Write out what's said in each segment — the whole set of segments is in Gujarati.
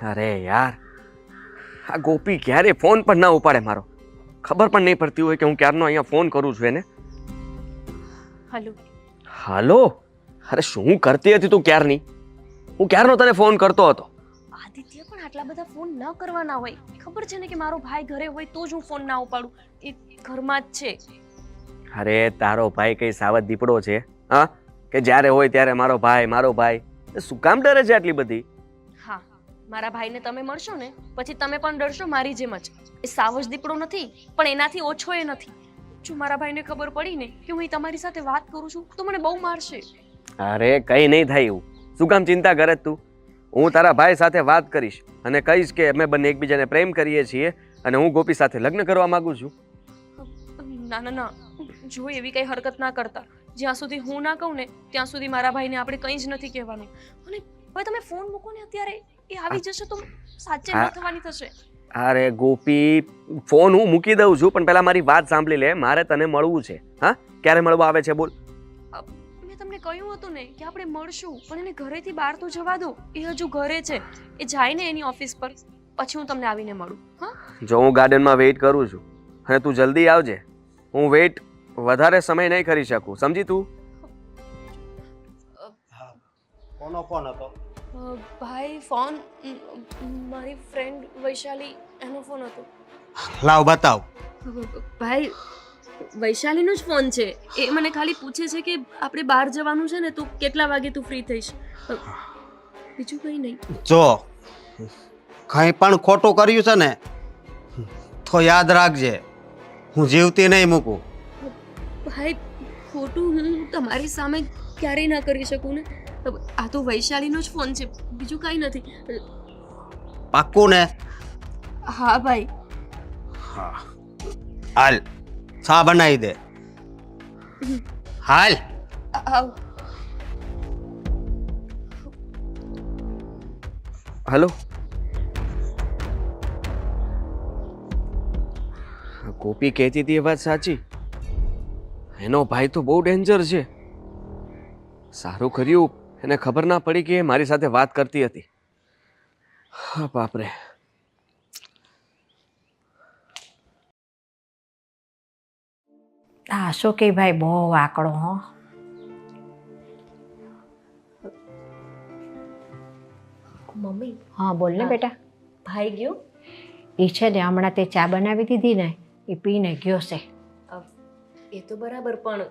અરે યાર, આ ગોપી ક્યારે ફોન પણ ના ઉપાડે મારો. ખબર પણ નહીં પડતી હોય કે હું ક્યારનો અહીંયા ફોન કરું છું એને. હલો. હાલો. અરે શું કરતી હતી તું ક્યારની? હું ક્યારનો તને ફોન કરતો હતો. આદિત્ય પણ આટલા બધા ફોન ન કરવાના હોય. ખબર છે ને કે મારો ભાઈ ઘરે હોય તો જ હું ફોન ના ઉપાડું. એ ઘરમાં જ છે. અરે તારો ભાઈ કઈ સાવધ દીપડો છે? હા, કે જ્યારે હોય ત્યારે મારો ભાઈ. શું કામ ડરે છે આટલી બધી? હા, મારા ભાઈને તમે મળશો ને પછી તમે પણ ડરશો મારી જેમ જ. એ સાવજ દીપડો નથી પણ એનાથી ઓછો એ નથી. જો મારા ભાઈને ખબર પડી ને કે હું તમારી સાથે વાત કરું છું તો મને બહુ મારશે. અરે કઈ નહીં થાય એવું. શું કામ ચિંતા કરે તું? હું તારા ભાઈ સાથે વાત કરીશ અને કહીશ કે અમે બંને એકબીજાને પ્રેમ કરીએ છીએ અને હું ગોપી સાથે લગ્ન કરવા માંગુ છું. ના ના ના, જો એવી કઈ હરકત ના કરતા. જ્યાં સુધી હું ના કહું ને ત્યાં સુધી મારા ભાઈને આપણે કંઈ જ નથી કહેવાનું. અને હવે તમે ફોન મૂકો ને અત્યારે, એ આવી જશે તો સાચે ન થવાની થશે. અરે ગોપી, ફોન હું મૂકી દઉં છું પણ પહેલા મારી વાત સાંભળી લે. મારે તને મળવું છે. હા, ક્યારે મળવા આવે છે બોલ? મેં તમને કહ્યું હતું ને કે આપણે મળશું, પણ એને ઘરેથી બહાર તો જવા દો. એ હજુ ઘરે છે. એ જાય ને એની ઓફિસ પર પછી હું તમને આવીને મળું. હા, જો હું ગાર્ડનમાં વેઇટ કરું છું અને તું જલ્દી આવજે. હું વેઇટ વધારે સમય નહીં કરી શકું, સમજી તું? કોનો ફોન હતો? ભાઈ ફોન મારી ફ્રેન્ડ વૈશાલી, એનો ફોન હતો. લાવ બતાવ. ભાઈ વૈશાલીનો જ ફોન છે. એ મને ખાલી પૂછે છે કે આપણે બહાર જવાનું છે ને તો કેટલા વાગે તું ફ્રી થઈશ. બીજું કંઈ નહીં. જો કંઈ પણ ખોટું કર્યું છે ને તો યાદ રાખજે, હું જીવતી નહીં મૂકું. ભાઈ ખોટું હું તમારી સામે ક્યારેય ના કરી શકું ને. આ તો વૈશાલીનો જ ફોન છે, બીજું કાંઈ નથી. પાક્કું ને? હા ભાઈ. હા, હાલ ચા બનાવી દે. હાલ. આવ. હલો. ગોપી કહેતી હતી એ વાત સાચી. એનો ભાઈ તો બહુ ડેન્જર છે. સારું કર્યું એને ખબર ના પડી કે એ મારી સાથે વાત કરતી હતી. હા બાપરે. હા અશોકભાઈ બહુ આકડો હો. મમ્મી. હા બોલ ને બેટા. ભાઈ ગયો? એ છે ને હમણાં તે ચા બનાવી દીધી ને એ પીને ગયો છે. એ તો બરાબર, પણ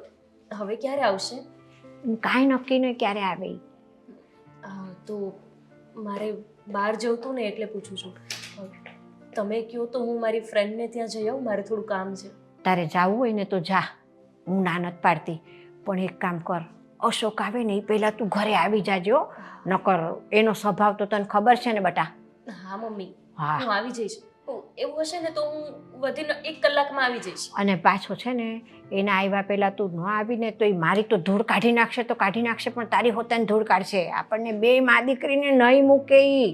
હવે ક્યારે આવશે? કાંઈ નક્કી નહીં ક્યારે આવે. તો મારે બહાર જવું હતું ને એટલે પૂછું છું. તમે કહો તો હું મારી ફ્રેન્ડને ત્યાં જઈ આવું, મારે થોડું કામ છે. તારે જાવું હોય ને તો જા, હું ના નથી પાડતી. પણ એક કામ કર, અશોક આવે ને એ પહેલાં તું ઘરે આવી જાજો. નકર એનો સ્વભાવ તો તને ખબર છે ને બેટા. હા મમ્મી, હા હું આવી જઈશ. એવું હશે ને તો હું વધીને 1 કલાકમાં આવી જઈશ. અને પાછો છે ને એના આવ્યા પહેલાં તું ન આવીને તો એ મારી તો ધૂળ કાઢી નાખશે તો કાઢી નાખશે, પણ તારી હોતાને ધૂળ કાઢશે. આપણને બે મા દીકરીને નહીં મૂકે ઈ.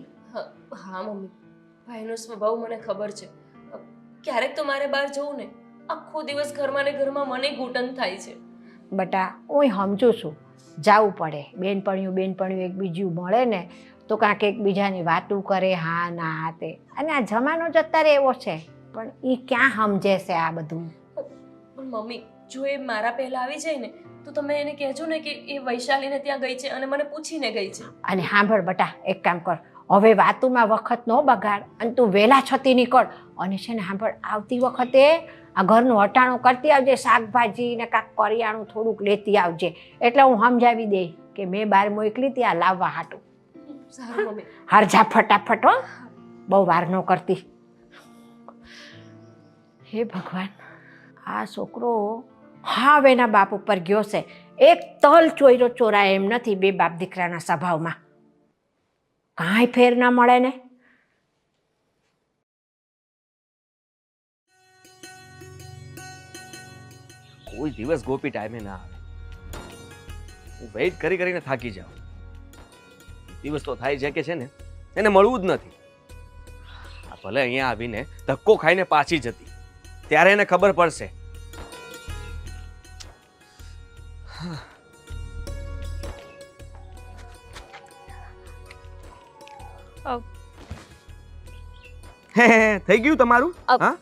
હા મમ્મી, ભાઈનો સ્વભાવ મને ખબર છે. ક્યારેક તો મારે બહાર જવું ને, આખો દિવસ ઘરમાં ને ઘરમાં મને ઘૂંટણ થાય છે. બટા હું સમજુ છું, જવું પડે. બેનપણીઓ એકબીજું મળે ને તો કાંઈક એકબીજાની વાતું કરે. હા ના હા તે. અને આ જમાનો જ અત્યારે એવો છે, પણ એ ક્યાં સમજે છે આ બધું. પણ મમ્મી, જો એ મારા પહેલા આવી જાય ને તો તમે એને કહેજો ને કે એ વૈશાલીને ત્યાં ગઈ છે અને મને પૂછીને ગઈ છે. અને સાંભળ બટા, એક કામ કર, હવે વાતુમાં વખત ન બગાડ અને તું વહેલા છતી નીકળ. અને છે ને સાંભળ, આવતી વખતે આ ઘરનું હટાણું કરતી આવજે, શાકભાજી ને કાંક કરિયાણું થોડુંક લેતી આવજે. એટલે હું સમજાવી દઈ કે મેં બહાર મોકલી ત્યાં લાવવા હાટું. સારું મમ્મી. હરજા ફટાફટ હો, બહુ વાર ન કરતી. હે ભગવાન, આ છોકરો હા એના બાપ ઉપર ગયો છે. એક તલ ચોયરો ચોરાય એમ નથી બે બાપ દીકરાના સ્વભાવમાં. કાંઈ ફેર ના મળે ને. કોઈ દિવસ ગોપી ટાઈમે ના આવે. હું વેઇટ કરીને થાકી જાઉં. દિવસ તો થાય છે કે છે ને એને મળવું જ નથી. આ ભલે અહીંયા આવીને ધક્કો ખાઈને પાછી જતી, ત્યારે એને ખબર પડશે. હે થઈ ગયું તમારું? હા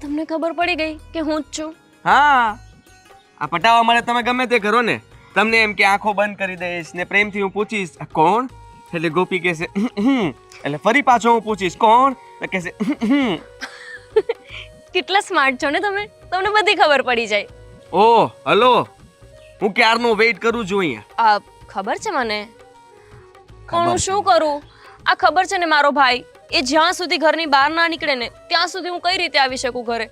તમને ખબર પડી ગઈ કે હું જ છું? હા, આ પટાવા માટે તમે ગમે તે કરો ને, તમને એમ કે આંખો બંધ કરી દઈશ ને પ્રેમથી હું પૂછીશ આ કોણ, એટલે ગોપી કહેશે એટલે ફરી પાછો હું પૂછીશ કોણ, એટલે કહેશે કેટલા સ્માર્ટ છો ને તમે, તમને બધી ખબર પડી જાય. ઓહ હલો, હું ક્યારનો વેઇટ કરું છું અહીંયા. ખબર છે મને, પણ હું શું કરું? આ ખબર છે ને, મારો ભાઈ એ જ્યાં સુધી ઘરની બહાર ના નીકળે ને ત્યાં સુધી હું કઈ રીતે આવી શકું ઘરે?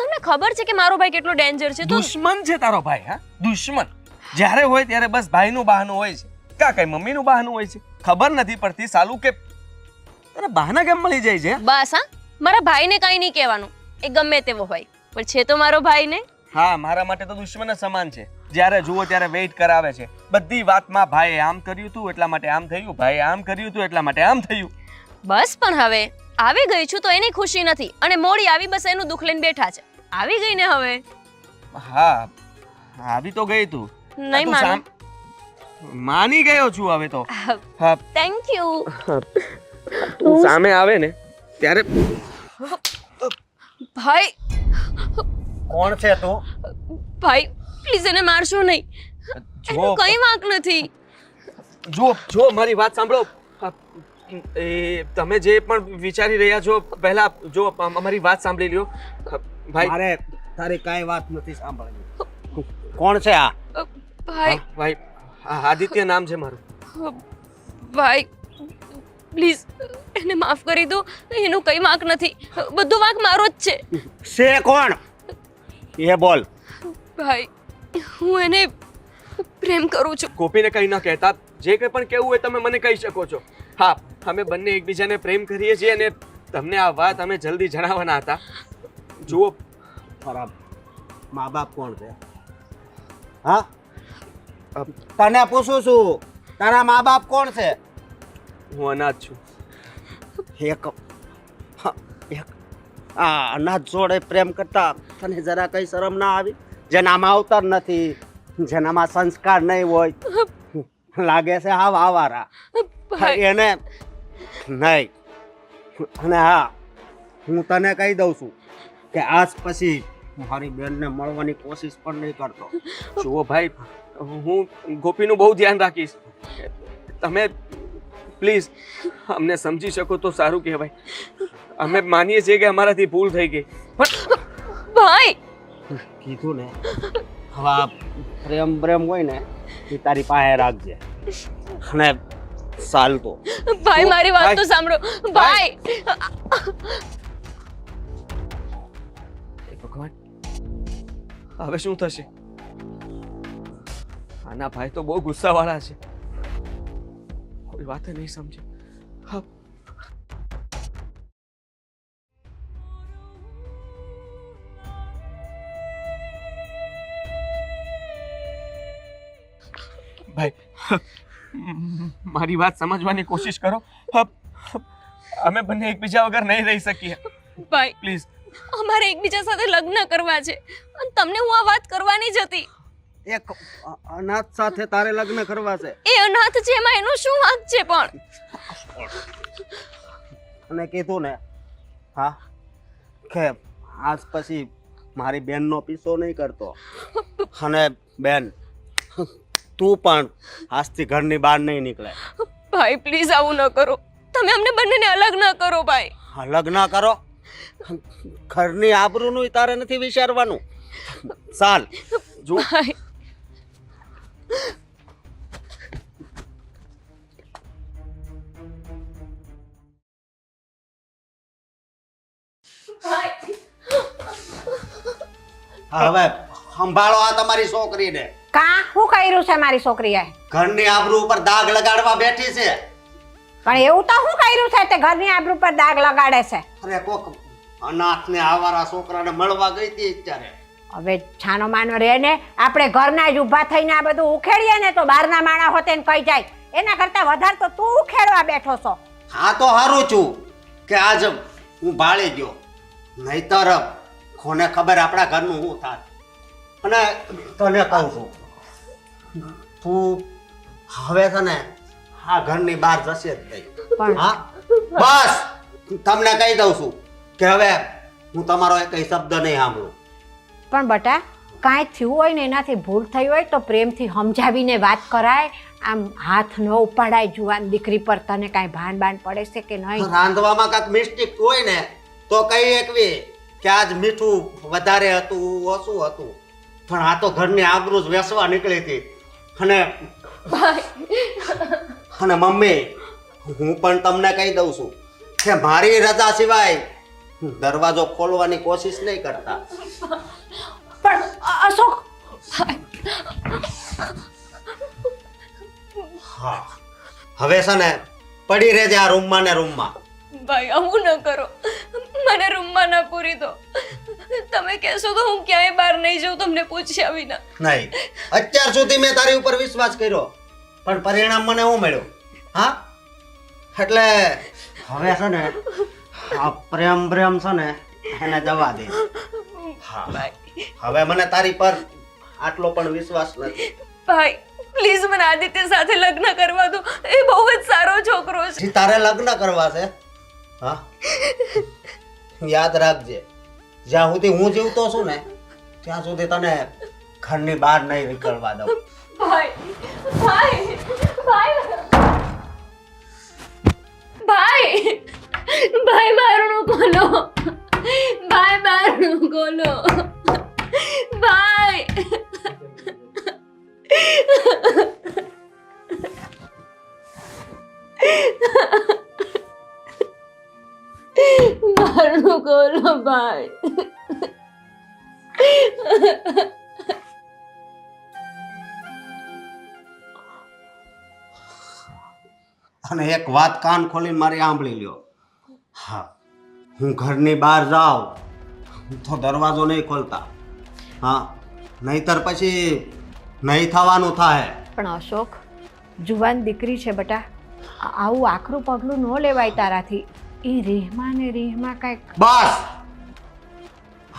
તમને ખબર છે કે મારો ભાઈ કેટલો ડેન્જર છે? તો દુશ્મન છે તારો ભાઈ. હા દુશ્મન. જ્યારે હોય ત્યારે બસ ભાઈનું બહાનું હોય છે, કા કઈ મમ્મીનું બહાનું હોય છે. ખબર નથી પડતી સાલું કે તને બહાના કેમ મળી જાય છે. બસ હા, મારા ભાઈને કઈ નહીં કહેવાનું, એ ગમે તેવો હોય, પણ છે તો મારો ભાઈ ને. હા, મારા માટે તો દુશ્મન જ સમાન છે. જ્યારે જુઓ ત્યારે વેઇટ કરાવે છે બધી વાતમાં. ભાઈએ આમ કર્યું તું એટલા માટે આમ થયું, ભાઈએ આમ કર્યું તું એટલા માટે આમ થયું. બસ પણ હવે આવી ગઈ છું તો એની ખુશી નથી, અને મોડી આવી બસ એનું દુઃખ લઈને બેઠા છે. આવી ગઈ ને હવે. હા આવી તો ગઈ તું. નહીં માનું. માની ગયો છું હવે તો. હા થેન્ક યુ. તું સામે આવે ને ત્યારે. ભાઈ કોણ છે તું? ભાઈ પ્લીઝ એને મારશો નહીં, એનું કઈ વાંક નથી. જો મારી વાત સાંભળો. એ તમે જે પણ વિચારી રહ્યા છો પહેલા જો અમારી વાત સાંભળી લ્યો. ભાઈ મારે તારી કાંઈ વાત નથી સાંભળવી. કોણ છે આ? ભાઈ ભાઈ આદિત્ય નામ છે મારું. ભાઈ પ્લીઝ એને માફ કરી દો, એનું કઈ વાંક નથી, બધું વાંક મારો જ છે. છે કોણ એ બોલ. ભાઈ હું એને પ્રેમ કરું છું. ગોપીને કંઈ ન કહેતા, જે કંઈ પણ કહેવું હોય તમે મને કહી શકો છો. હા, અમે બંને એકબીજાને પ્રેમ કરીએ છીએ અને તમને આ વાત અમે જલ્દી જણાવવાના હતા. જુઓ ખરાબ મા બાપ કોણ છે? હા તને પૂછું છું, તારા મા બાપ કોણ છે? હું અનાથ છું. એક આ અનાથ જોડે પ્રેમ કરતા તને જરા કઈ શરમ ના આવી? જેનામાં અવતાર નથી, જેનામાં સંસ્કાર નહીં હોય, લાગે છે હાવ આવારા. એને નહીં. અને હા, હું તને કહી દઉં છું કે આજ પછી મારી બેનને મળવાની કોશિશ પણ નહીં કરતો. જુઓ ભાઈ, હું ગોપીનું બહુ ધ્યાન રાખીશ. તમે પ્લીઝ અમને સમજી શકો તો સારું કહેવાય. અમે માનીએ છીએ કે અમારાથી ભૂલ થઈ ગઈ, પણ ભાઈ કીધું ને, હવે આ પ્રેમ હોય ને એ તારી પાસે રાખજે. અને ચાલતો ભાઈ મારી વાત તો સાંભળો. ભાઈ ભગવાન, હવે શું થશે? આના ભાઈ તો બહુ ગુસ્સાવાળા છે, કોઈ વાત નહીં સમજે. હા ભાઈ, મારી વાત સમજવાની કોશિશ કરો. અમે બંને એકબીજા વગર નહીં રહી શકીએ. ભાઈ પ્લીઝ. અમારે એકબીજા સાથે લગ્ન કરવા છે, અને તમને હું આ વાત કરવાની જ હતી. એક અનાથ સાથે તારે લગ્ન કરવા છે? એ અનાથ છે, એમાં એનો શું વાંક છે? પણ અને કીધું ને, હા, કે આજ પછી મારી બેનનો પીછો નહીં કરતો. અને બેન, તું પણ આજથી ઘરની બહાર નહીં નીકળે. ભાઈ પ્લીઝ આવું ન કરો, તમે અમને બંનેને અલગ ન કરો. ભાઈ અલગ ના કરો? ઘરની આબરૂનું તારે નથી વિચારવાનું. ચાલ જો. ભાઈ હવે સંભાળો આ તમારી છોકરીને. કા શું કર્યું છે મારી છોકરીએ? ઘરની આબરૂ ઉપર દાગ લગાડવા બેઠી છે. પણ એવું તો શું કર્યું છે તે ઘરની આબરૂ પર દાગ લગાડે છે? અરે કોક અનાથને આવારા છોકરાને મળવા ગઈ હતી અત્યારે. હવે છાનો માનો રે ને, આપણે ઘરના જ ઊભા થઈને આ બધું ઉખેડીએ ને તો બહારના માણા હોતે ને કહી જાય. એના કરતા વધારે તો તું ઉખેડવા બેઠો છો. હા તો હારું છું કે આજ હું ભાળી ગયો, નહીતર કોને ખબર આપણા ઘરનું શું થાત. અને તને કહું છું, તું હવે છે ને આ ઘરની બહાર જશે જ નહીં. પણ હા બસ તમને કહી દઉં છું કે હવે હું તમારો એક શબ્દ નહીં સાંભળું. પણ બટા કાંઈ થયું હોય ને એનાથી ભૂલ થઈ હોય તો પ્રેમથી સમજાવીને વાત કરાય. આમ હાથ ન ઉપાડાય જુવાન દીકરી પર. તને કાંઈ ભાન બાન પડે છે કે નહીં? રાંધવામાં કાંઈક મિસ્ટેક હોય ને તો કહી એકવી કે આજ મીઠું વધારે હતું ઓછું હતું, પણ આ તો ઘરની આબરૂ જ વેસવા નીકળી હતી. અને મમ્મી, હું પણ તમને કહી દઉં છું કે મારી રજા સિવાય દરવાજો ખોલવાની કોશિશ નહીં કરતા. પણ અશોક, હા, હવે છે ને પડી રહેજે આ રૂમમાં ને રૂમમાં. ભાઈ આવું ન કરો, મને રૂમમાં ના પૂરી દો. તમે કહેશો તો હું ક્યાંય બહાર નહીં જાઉં તમને પૂછ્યા વિના. નહીં, અત્યાર સુધી મેં તારી ઉપર વિશ્વાસ કર્યો, પણ પરિણામ મને શું મળ્યું? હા, એટલે હવે છે ને આ પ્રેમ છે ને એને જવા દે. હા, હવે મને તારી પર આટલો પણ વિશ્વાસ નથી. ભાઈ પ્લીઝ મને આદિત્ય સાથે લગ્ન કરવા દો. એ બહુ જ સારો છોકરો છે. જી, તારે લગ્ન કરવા છે? હા, યાદ રાખજે, જ્યાં સુધી હું જીવતો છું ને ત્યાં સુધી તને ઘરની બહાર નહીં નીકળવા દઉં. ભાઈ ભાઈ ભાઈ ભાઈ ભાઈ બારણું ખોલો. ભાઈ બારણું ખોલો. ભાઈ બારણું ખોલો ભાઈ. અને એક વાત કાન ખોલીને મારી સાંભળી લ્યો. હા, હું ઘરની બહાર જાઉં તો દરવાજો નહીં ખોલતા. હા, નહીતર પછી નહીં થવાનું થાય. પણ અશોક, જુવાન દીકરી છે બટા, આવું આકરું પગલું ન લેવાય તારાથી. એ રીહમાં ને રીહમાં કાંઈક. બસ,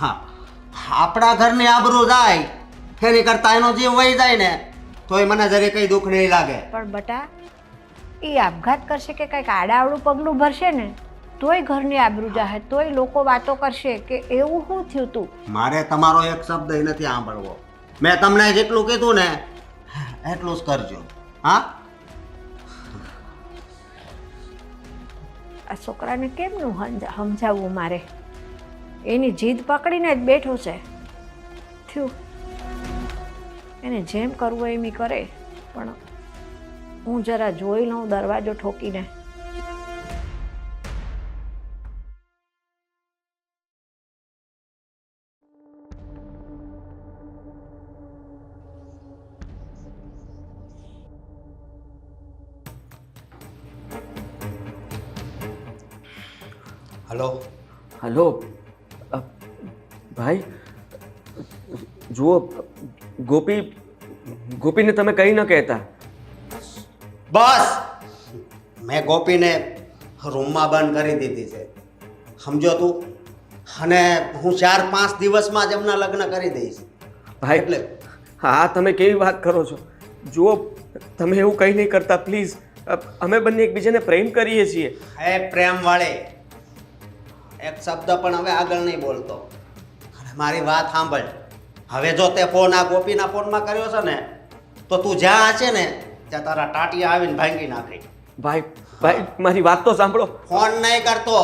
હા, આપણા ઘરની આબરૂ જાય એની કરતા એનો જીવ વહી જાય ને તોય મને જરી કઈ દુઃખ નહીં લાગે. પણ બટા, એ આપઘાત કરશે કે કંઈક આડાવડું પગલું ભરશે ને તોય ઘરની આબરૂ જાહે, તોય લોકો વાતો કરશે કે એવું શું થયું તું. મારે તમારો એક શબ્દ નથી સાંભળવો. મેં તમને જેટલું કીધું ને એટલું જ કરજો. હા, આ છોકરાને કેમનું સમજાવવું મારે? એની જીદ પકડીને જ બેઠો છે. થયું, એને જેમ કરવું હોય એમ ઈ કરે. પણ હું જરા જોઈ લઉં દરવાજો ઠોકીને. હલો. હલો ભાઈ, જુઓ, ગોપીને તમે કંઈ ન કહેતા. બસ, મેં ગોપીને રૂમમાં બંધ કરી દીધી છે, સમજો તું. અને હું 4-5 દિવસમાં જ એમના લગ્ન કરી દઈશ. ભાઈ, એટલે હા, તમે કેવી વાત કરો છો? જુઓ, તમે એવું કંઈ નહીં કરતા પ્લીઝ. અમે બંને એકબીજાને પ્રેમ કરીએ છીએ. હે પ્રેમ વાળે, એક શબ્દ પણ હવે આગળ નહીં બોલતો. અને મારી વાત સાંભળ, હવે જો તે ફોન આ ગોપીના ફોનમાં કર્યો છે ને તો તું જ્યાં હશે ને ત્યાં તારા ટાટિયા આવીને ભાંગી નાખે. ભાઈ ભાઈ, મારી વાત તો સાંભળો. ફોન નહીં કરતો.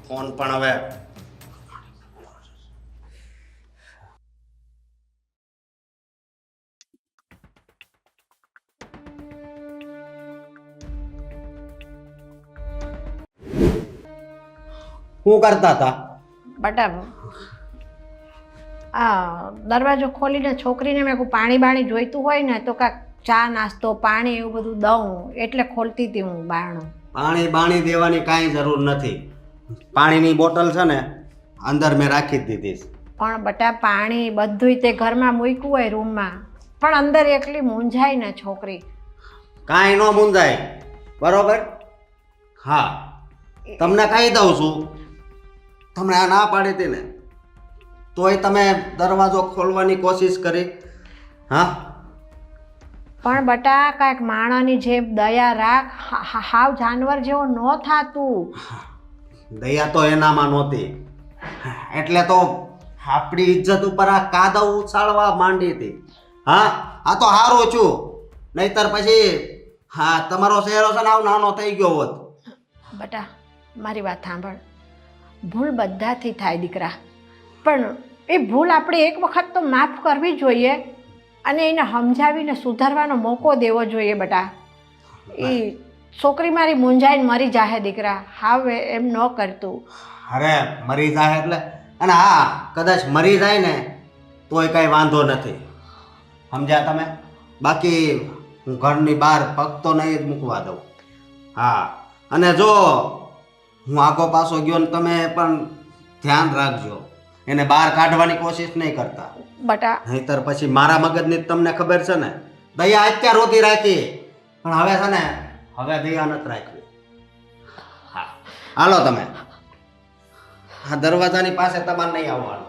ફોન પણ હવે શું કરતા હતા? બટા, આ દરવાજો ખોલીને છોકરીને મેં કહું પાણી બાણી જોઈતું હોય ને તો કાંઈક ચા નાસ્તો પાણી એવું બધું દઉં એટલે ખોલતી હતી હું બારણું. પાણી બાણી દેવાની કાંઈ જરૂર નથી. પાણીની બોટલ છે ને અંદર મેં રાખી જ દીધી છે. પણ બટા, પાણી બધુંય તે ઘરમાં મૂક્યું હોય રૂમમાં, પણ અંદર એકલી મૂંઝાય ને છોકરી. કાંઈ ન મૂંઝાય, બરોબર? હા, તમને કહી દઉં છું, તમને આ ના પાડી હતી ને તોય તમે દરવાજો ખોલવાની કોશિશ કરી. હા, પણ બટા કાંઈક માણસની જેમ દયા રાખ. હાવ જાનવર જેવો ન થાતું. દયા તો એનામાં નહોતી, એટલે તો આપણી ઇજ્જત ઉપર આ કાદવ ઉછાળવા માંડી હતી. હા, આ તો હારો છું, નહીતર પછી હા તમારો ચહેરો છે ને આવ નાનો થઈ ગયો હોત. બટા મારી વાત સાંભળ. ભૂલ બધાથી થાય દીકરા, પણ એ ભૂલ આપણે એક વખત તો માફ કરવી જોઈએ અને એને સમજાવીને સુધારવાનો મોકો દેવો જોઈએ બટા. એ છોકરી મારી મૂંઝાઈને મરી જાહે દીકરા, હવે એમ ન કરતું. અરે મરી જાય એટલે, અને હા કદાચ મરી જાય ને તોય કાંઈ વાંધો નથી, સમજ્યા તમે? બાકી હું ઘરની બહાર પગ તો નહીં જ મૂકવા દઉં. હા, અને જો હું આગો પાછો ગયો ને તમે પણ ધ્યાન રાખજો, એને બહાર કાઢવાની કોશિશ નહીં કરતા. બટા નહીતર પછી મારા મગજની તમને ખબર છે ને, દયા અત્યાર સુધી રાખી પણ હવે છે ને હવે દયા નથી રાખવી. હા હાલો તમે, આ દરવાજાની પાસે તમારે નહીં આવવાનું.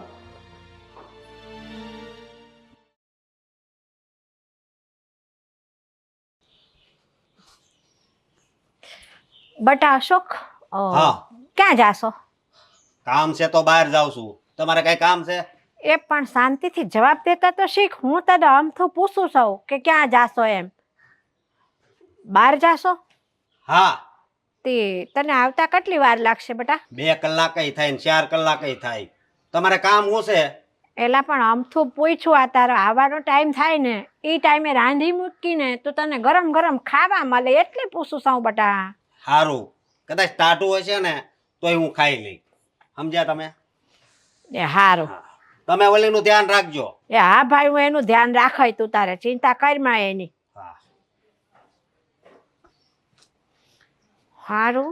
બટા અશોક, હા. ક્યાં જાશો? કામ છે તો બહાર જાઉં છું, તમારે કઈ કામ છે? એ પણ શાંતિથી જવાબ દેતા તો શીખ. હું તને આમથું પૂછું છું કે ક્યાં જાશો એમ. બહાર જાશો? હા. તે તને આવતા કેટલી વાર લાગશે બટા? 2 કલાક થાય ને 4 કલાક થાય. તમારે કામ શું છે? એલા પણ આમથું પૂછ્યું, આ તારો આવવાનો ટાઈમ થાય ને એ ટાઈમે રાંધી મૂકીને તો તને ગરમ ગરમ ખાવા મળે એટલે પૂછું છું બટા. સારું, કદાચ ટાટું હશે ને તોય હું ખાઈ લઈ, સમજ્યા તમે? એ હારું. તમે ઓલીનું ધ્યાન રાખજો. એ હા ભાઈ, હું એનું ધ્યાન રાખાય, તું તારે ચિંતા કરમાં એની. સારું,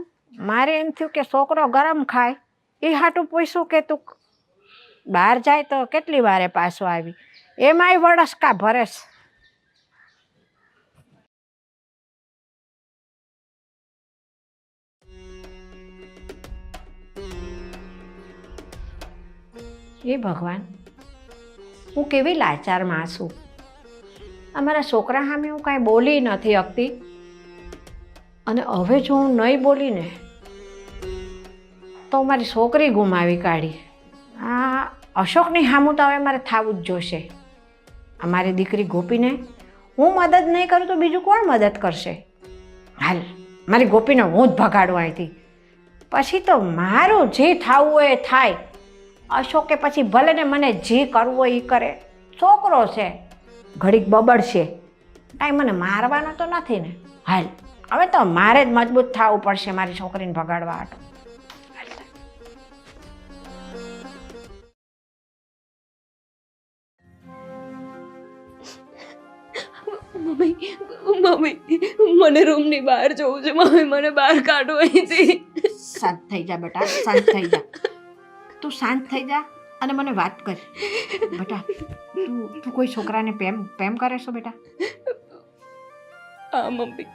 મારે એમ થયું કે છોકરો ગરમ ખાય એ હાટું પૂછ્યું કે તું બહાર જાય તો કેટલી વારે પાછો આવી, એમાંય વળસકા ભરેશ. એ ભગવાન, હું કેવી લાચારમાં છું. અમારા છોકરા સામે હું કાંઈ બોલી નથી શકતી, અને હવે જો હું નહીં બોલીને તો મારી છોકરી ગુમાવી કાઢી. આ અશોકની સામું તો હવે મારે થવું જ જોશે. અમારી દીકરી ગોપીને હું મદદ નહીં કરું તો બીજું કોણ મદદ કરશે? હાલ મારી ગોપીને હું જ ભગાડું અહીંથી, પછી તો મારું જે થવું હોય એ થાય. અશોકે પછી ભલે ને મને જે કરવું હોય એ કરે, છોકરો છે, ઘડીક બબડશે, કાંઈ મને મારવાનો તો નથી ને. હાલ હવે તો મારે જ મજબૂત થવું પડશે મારી છોકરીને ભગાડવા હાટુ. મમ્મી મમ્મી મને રૂમની બહાર જવું છે. મમ્મી મને બહાર કાઢો અહીંથી. શાંત થઈ જા બેટા, શાંત થઈ જા. તું શાંત થઈ જા અને મને વાત કર બેટા. તું કોઈ છોકરાને પ્રેમ કરે છો બેટા? હા મમ્મી,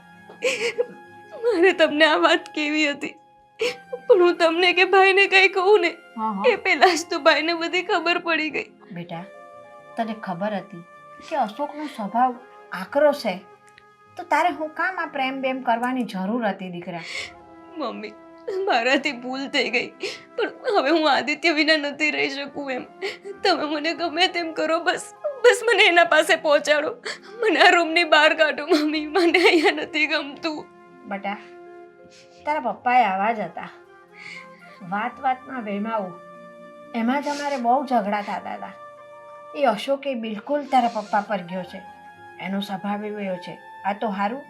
મારે તમને આ વાત કેવી હતી, પણ હું તમને કે ભાઈને કઈ કહું ને એ પહેલા જ તો ભાઈને બધી ખબર પડી ગઈ. બેટા તને ખબર હતી કે અશોકનો સ્વભાવ આકરો છે, તો તારે હું કામ આ પ્રેમ કરવાની જરૂર હતી દીકરા? મમ્મી મારાથી ભૂલ થઈ ગઈ, પણ હવે હું આદિત્ય વિના નથી રહી શકું એમ. તમે મને ગમે તેમ કરો, બસ બસ મને એના પાસે પહોંચાડો. મને આ રૂમની બહાર કાઢો મમ્મી, મને અહીંયા નથી ગમતું. બેટા તારા પપ્પાએ આવા જ હતા, વાતમાં વહેમાવું, એમાં જ અમારે બહુ ઝઘડા થતા હતા. એ અશોકે બિલકુલ તારા પપ્પા પર ગયો છે, એનો સ્વભાવ એવો છે. આ તો સારું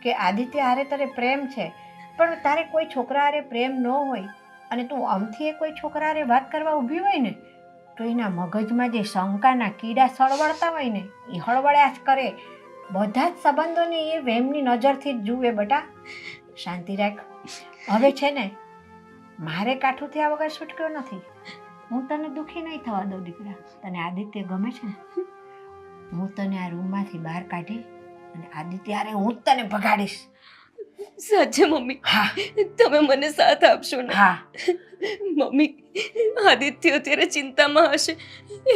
કે આદિત્ય હારે તારે પ્રેમ છે, પણ તારે કોઈ છોકરા હારે પ્રેમ ન હોય અને તું આમથી કોઈ છોકરા હારે વાત કરવા ઊભી હોય ને તો એના મગજમાં જે શંકાના કીડા સળવળતા હોય ને એ હળવળ્યા જ કરે. બધા જ સંબંધોને એ વહેમની નજરથી જ જુએ. બેટા શાંતિ રાખ. હવે છે ને મારે કાઠું થયા વગર છૂટક્યો નથી. હું તને દુઃખી નહીં થવા દઉં દીકરા. તને આદિત્ય ગમે છે ને, હું તને આ રૂમમાંથી બહાર કાઢી અને આદિત્ય હારે હું જ તને ભગાડીશ. સાચે મમ્મી હા તમે મને સાથ આપશો ને? હા મમ્મી, આદિત્ય અત્યારે ચિંતામાં હશે,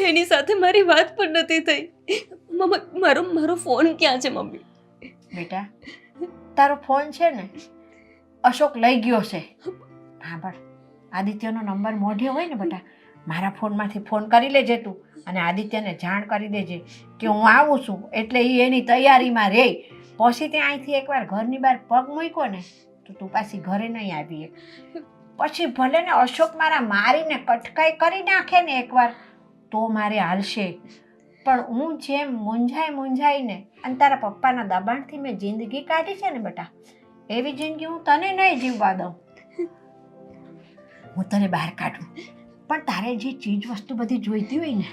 એની સાથે મારી વાત પણ નથી થઈ. મમ્મી, મારો ફોન ક્યાં છે મમ્મી? બેટા તારો ફોન છે ને અશોક લઈ ગયો છે. હા પણ આદિત્યનો નંબર મોઢે હોય ને બેટા, મારા ફોનમાંથી ફોન કરી લેજે તું અને આદિત્યને જાણ કરી દેજે કે હું આવું છું, એટલે એ એની તૈયારીમાં રહે. પછી ત્યાં અહીંથી એકવાર ઘરની બહાર પગ મૂક્યો ને તો તું પાછી ઘરે નહીં આવી એક. પછી ભલે ને અશોક મારા મારીને કટકાઈ કરી નાખે ને એકવાર તો મારે હાલશે, પણ હું જેમ મૂંઝાઈને અને તારા પપ્પાના દબાણથી મેં જિંદગી કાઢી છે ને બેટા, એવી જિંદગી હું તને નહીં જીવવા દઉં. હું તને બહાર કાઢું, પણ તારે જે ચીજ વસ્તુ બધી જોઈતી હોય ને,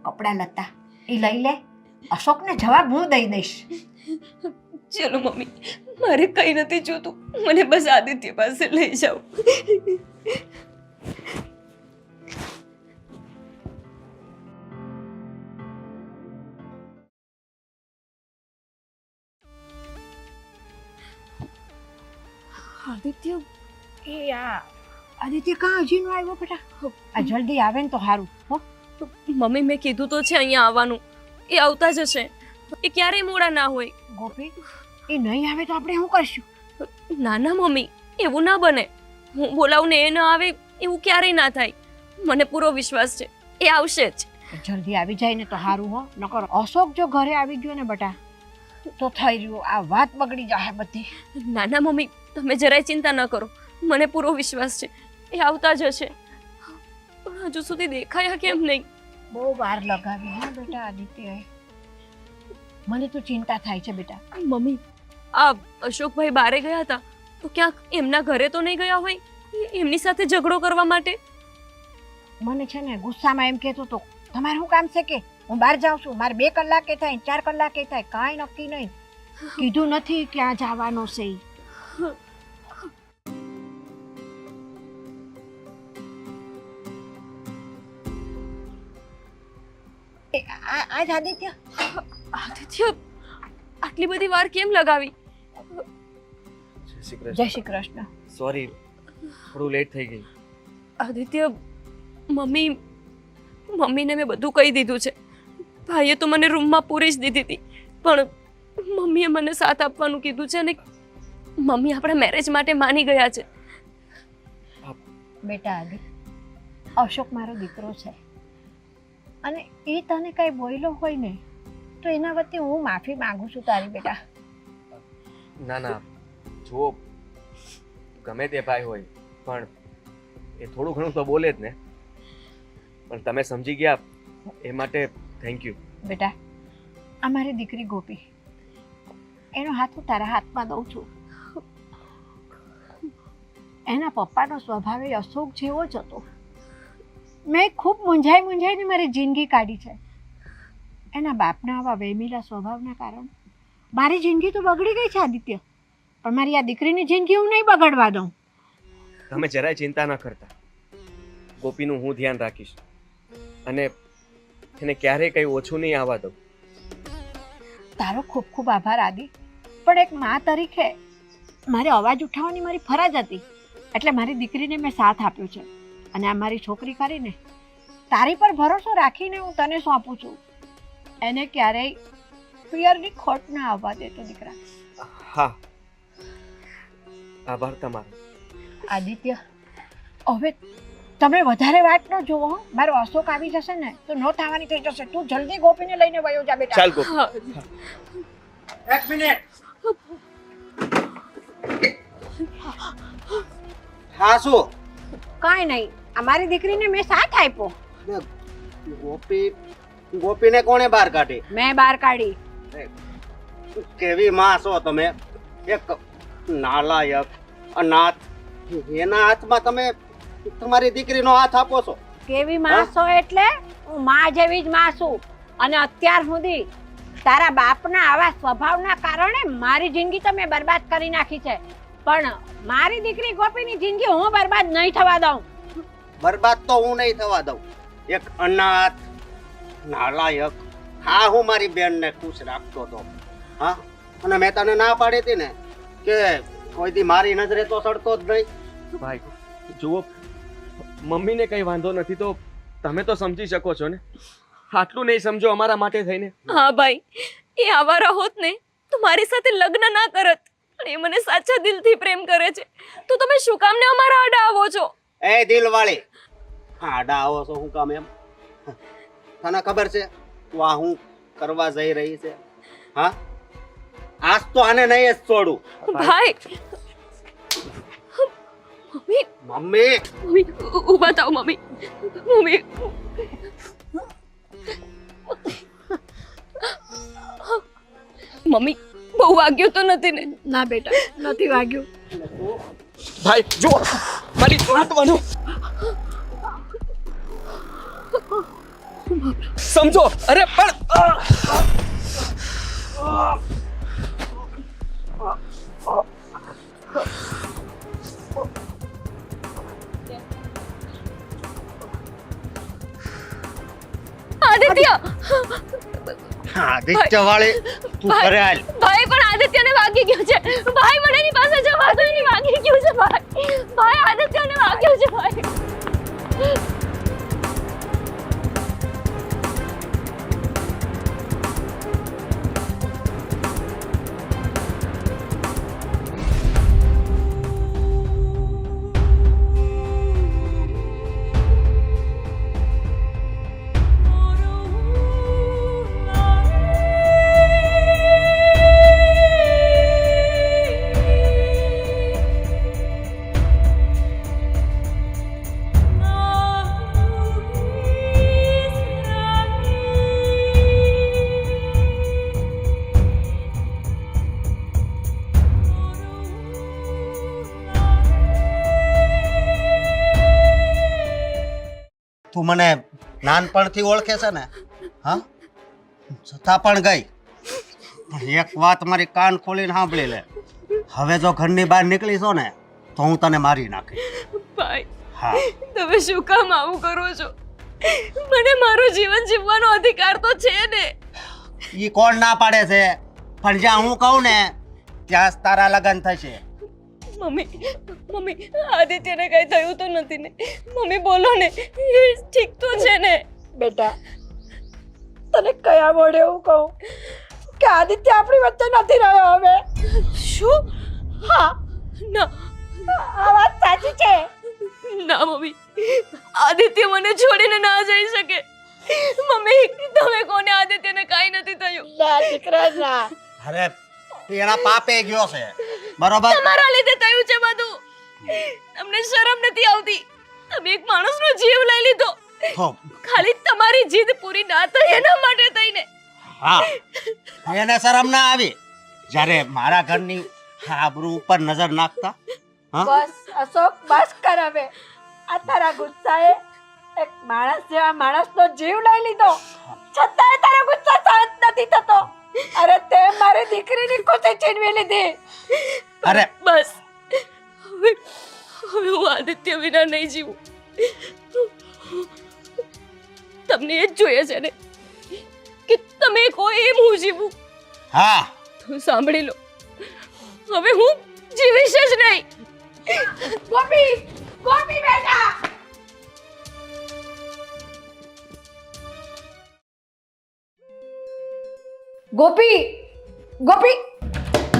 કપડાં લત્તા, એ લઈ લે. અશોકને જવાબ હું દઈ દઈશ. ચલો મમ્મી, મારે કંઈ નથી જોતું, મને બસ આદિત્ય પાસે લઈ જાઓ. આદિત્ય, આદિત્ય કાં હજી નો આવ્યો બેટા? આ જલ્દી આવે ને તો સારું. હો મમ્મી, મેં કીધું તો છે અહીંયા આવવાનું, એ આવતા જ હશે. એ ક્યારેય મોડા ના હોય. ગોપી, એ નહીં આવે તો આપણે શું કરશું? ના ના મમ્મી, એવું ના બને. હું બોલાવું ને એ ન આવે એવું ક્યારેય ના થાય. મને પૂરો વિશ્વાસ છે એ આવશે જ. જલ્દી આવી જાય ને તો સારું. હો નકર અશોક જો ઘરે આવી ગયો ને બેટા તો થઈ રહ્યું, આ વાત બગડી જાય બધી. ના ના મમ્મી, તમે જરાય ચિંતા ન કરો, મને પૂરો વિશ્વાસ છે એ આવતા જ હશે. પણ હજુ સુધી દેખાયા કેમ નહીં? બહુ વાર લગાવી હા બેટા આદિત્યએ. મને તો ચિંતા થાય છે બેટા. મમ્મી, આ અશોકભાઈ બારે ગયા હતા તો ક્યાંક એમના ઘરે તો નહીં ગયા હોય, એમની સાથે ઝઘડો કરવા માટે? મને છે ને ગુસ્સામાં એમ કહેતો હતો, તમારે શું કામ છે કે હું બહાર જાઉં છું, મારે 2 કલાકે થાય 4 કલાકે થાય, કાંઈ નક્કી નહીં. કીધું નથી ક્યાં જવાનો છે ઈ. આજ આદિત્ય આદિત્ય, આટલી બધી વાર કેમ લગાવી? જય શ્રી કૃષ્ણ. સોરી, થોડું લેટ થઈ ગઈ. આદિત્ય, મમ્મીને મેં બધું કહી દીધું છે. ભાઈએ તો મને રૂમમાં પૂરી જ દીધી હતી, પણ મમ્મીએ મને સાથ આપવાનું કીધું છે અને મમ્મી આપણા મેરેજ માટે માની ગયા છે. બેટા આદિ, અશોક મારો દીકરો છે અને એ તને કઈ બોલ્યો હોય ને તો એના વતી હું માફી માંગુ છું તારી બેટા. ના ના, જો ગમે તે ભાઈ હોય પણ એ થોડું ઘણું તો બોલે જ ને. પણ તમે સમજી ગયા એ માટે થેન્ક યુ. બેટા, આ મારી દીકરી ગોપી, એનો હાથ હું તારા હાથમાં દઉં છું. એના પપ્પાનો સ્વભાવ એ અશોક જેવો જ હતો. મેં ખૂબ મૂંઝાઈને મારી જિંદગી કાઢી છે. એના બાપના આવા વેમીલા સ્વભાવના કારણે મારી જિંદગી તો બગડી ગઈ છે આદિત્ય, પણ મારી આ દીકરીની જિંદગી હું નહીં બગાડવા દઉં. તમે જરાય ચિંતા ન કરતા, ગોપીનું હું ધ્યાન રાખીશ અને એને ક્યારેય કંઈ ઓછું નહીં આવવા દઉં. તારો ખૂબ ખૂબ આભાર આદિ, પણ એક મા તરીકે મારે અવાજ ઉઠાવવાની મારી ફરજ હતી, એટલે મારી દીકરીને મેં સાથ આપ્યો છે. અને આ મારી છોકરી કરીને તારી પર ભરોસો રાખીને હું તને સોંપું છું. એને ક્યારેય પિયરની ખોટ ના આવવા દેતો દીકરા. હા, આભાર તમારો. આદિત્ય, હવે તમે વધારે વાત ન જોવો. મારો અશોક આવી જશે ને તો નો થવાની થઈ જશે. તું જલ્દી ગોપીને લઈને વયો જા બેટા. ચાલ ગોપી. એક મિનિટ. હા શું? કાંઈ નહીં, અમારી દીકરીને મેં સાથ આપ્યો. ગોપીને કોણે બહાર કાઢી? મેં બહાર કાઢી. કેવી માં છો તમે? એક નાલાયક અનાથ, એના હાથમાં તમે તમારી દીકરીનો હાથ આપો છો. કેવી માં છો એટલે હું માં જેવી જ માં છું. અને અત્યાર સુધી તારા બાપના આવા સ્વભાવના કારણે મારી જિંદગી તો મેં બરબાદ કરી નાખી છે, પણ મારી દીકરી ગોપીની જિંદગી હું બરબાદ નહીં થવા દઉં. બરબાદ તો હું નહીં થવા દઉં. એક અનાથ નાલાયક, હા હું મારી બેનને ખુશ રાખતો હતો. હા, અને મેં તને ના પાડી હતી ને કે કોઈ દી મારી નજરે તો સડતો જ નહીં. ભાઈ જુઓ, મમ્મીને કઈ વાંધો નથી તો તમે તો સમજી શકો છો ને. આટલું નહીં સમજો અમારા માટે થઈને. હા ભાઈ, એ આવારા હોત ને તો મારી સાથે લગ્ન ના કરત. પણ એ મને સાચા દિલથી પ્રેમ કરે છે. તો તમે શું કામ ને અમારા આડા આવો છો? એ દિલવાળી, આડા આવો છો હું કામ એમ? તને ખબર છે તું આ હું કરવા જઈ રહી છે? હા, આજ તો આને નહીં જ છોડું. ભાઈ, મમ્મી મમ્મી, મમ્મી ઊભા થાઓ. મમ્મી મમ્મી મમ્મી બહુ વાગ્યું તો નથી ને? ના બેટા, નથી વાગ્યું. ભાઈ જુઓ, મારી વાત માનો. સમજો. અરે પણ આદિત્ય, આદિત્ય વાળી તું ઘરે હાલ. ભાઈ પણ આદિત્યને વાગી ગયું છે. ભાઈ મને એની પાસે જવા દો. એની વાગી ગયું છે. ભાઈ આદિત્યને વાગ્યું છે. ભાઈ તું મને નાનપણથી ઓળખે છે ને? હા, છતાં પણ ગઈ. એક વાત મારી કાન ખોલીને સાંભળી લે. હવે જો ઘરની બહાર નીકળીશો ને તો હું તને મારી નાખીશ. ભાઈ, હા, તમે શું કામ આવું કરો છો? મને મારું જીવન જીવવાનો અધિકાર તો છે ને. ઈ કોણ ના પાડે છે? પણ જ્યાં હું કહું ને ત્યાં જ તારા લગ્ન થશે. મમ્મી આદિત્યને કઈ થયું તો નથી ને? મમ્મી બોલો ને, એ ઠીક તો છે ને? બેટા, તને કયા મોઢે એવું કહું કે આદિત્ય આપણી વચ્ચે નથી રહ્યો હવે? શું? હા, ના આ વાત સાચી છે. ના મમ્મી, આદિત્ય મને છોડીને ના જઈ શકે. મમ્મી તમે કોને? આદિત્યને કાઈ નથી થયું. ના દીકરા ના. અરે એના પાપે ગયો છે, બરોબર? તમારા લીધે થયું છે બધું. તમને શરમ નથી આવતી? તમે એક માણસનો જીવ લઈ લીધો હો, ખાલી તમારી જીદ પૂરી ના થઈ એના માટે થઈને. હા, એને શરમ ના આવી જ્યારે મારા ઘરની આબરૂ ઉપર નજર નાખતા? હા, બસ અશોક, બસ કર હવે. આ તારા ગુસ્સાએ એક માણસ જેવા માણસનો જીવ લઈ લીધો, છતાંય તારો ગુસ્સો શાંત નથી થતો. અરે તે મારી દીકરીની ખુશી છીનવી લીધી. અરે બસ હવે હું આદિત્ય વિના નહીં જીવું. તમને એ જ જોઈએ છે ને કે તમે કોઈ એમ હું જીવું? હા, તો સાંભળી લો, હવે હું જીવીશ જ નહીં. ગોપી, ગોપી બેટા. ગોપી, ગોપી,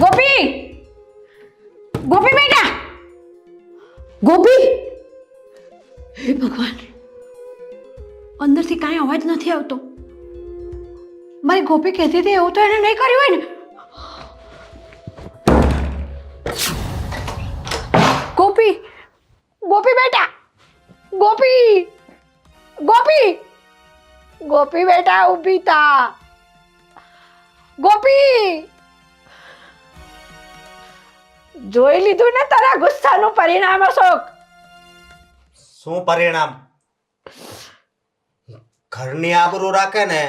ગોપી, ગોપી બેટા, ગોપી. હે ભગવાન, અંદરથી કાંઈ અવાજ નથી આવતો. મારી ગોપી કહેતી હતી એવું તો એને નહીં કર્યું હોય ને? ગોપી, ગોપી બેટા, ગોપી, ગોપી, ગોપી બેટા ઊભી થા. ગોપી, જોઈ લીધું ને તારા ગુસ્સાનું પરિણામ અશોક? શું પરિણામ? ઘરની આબરૂ રાખે ને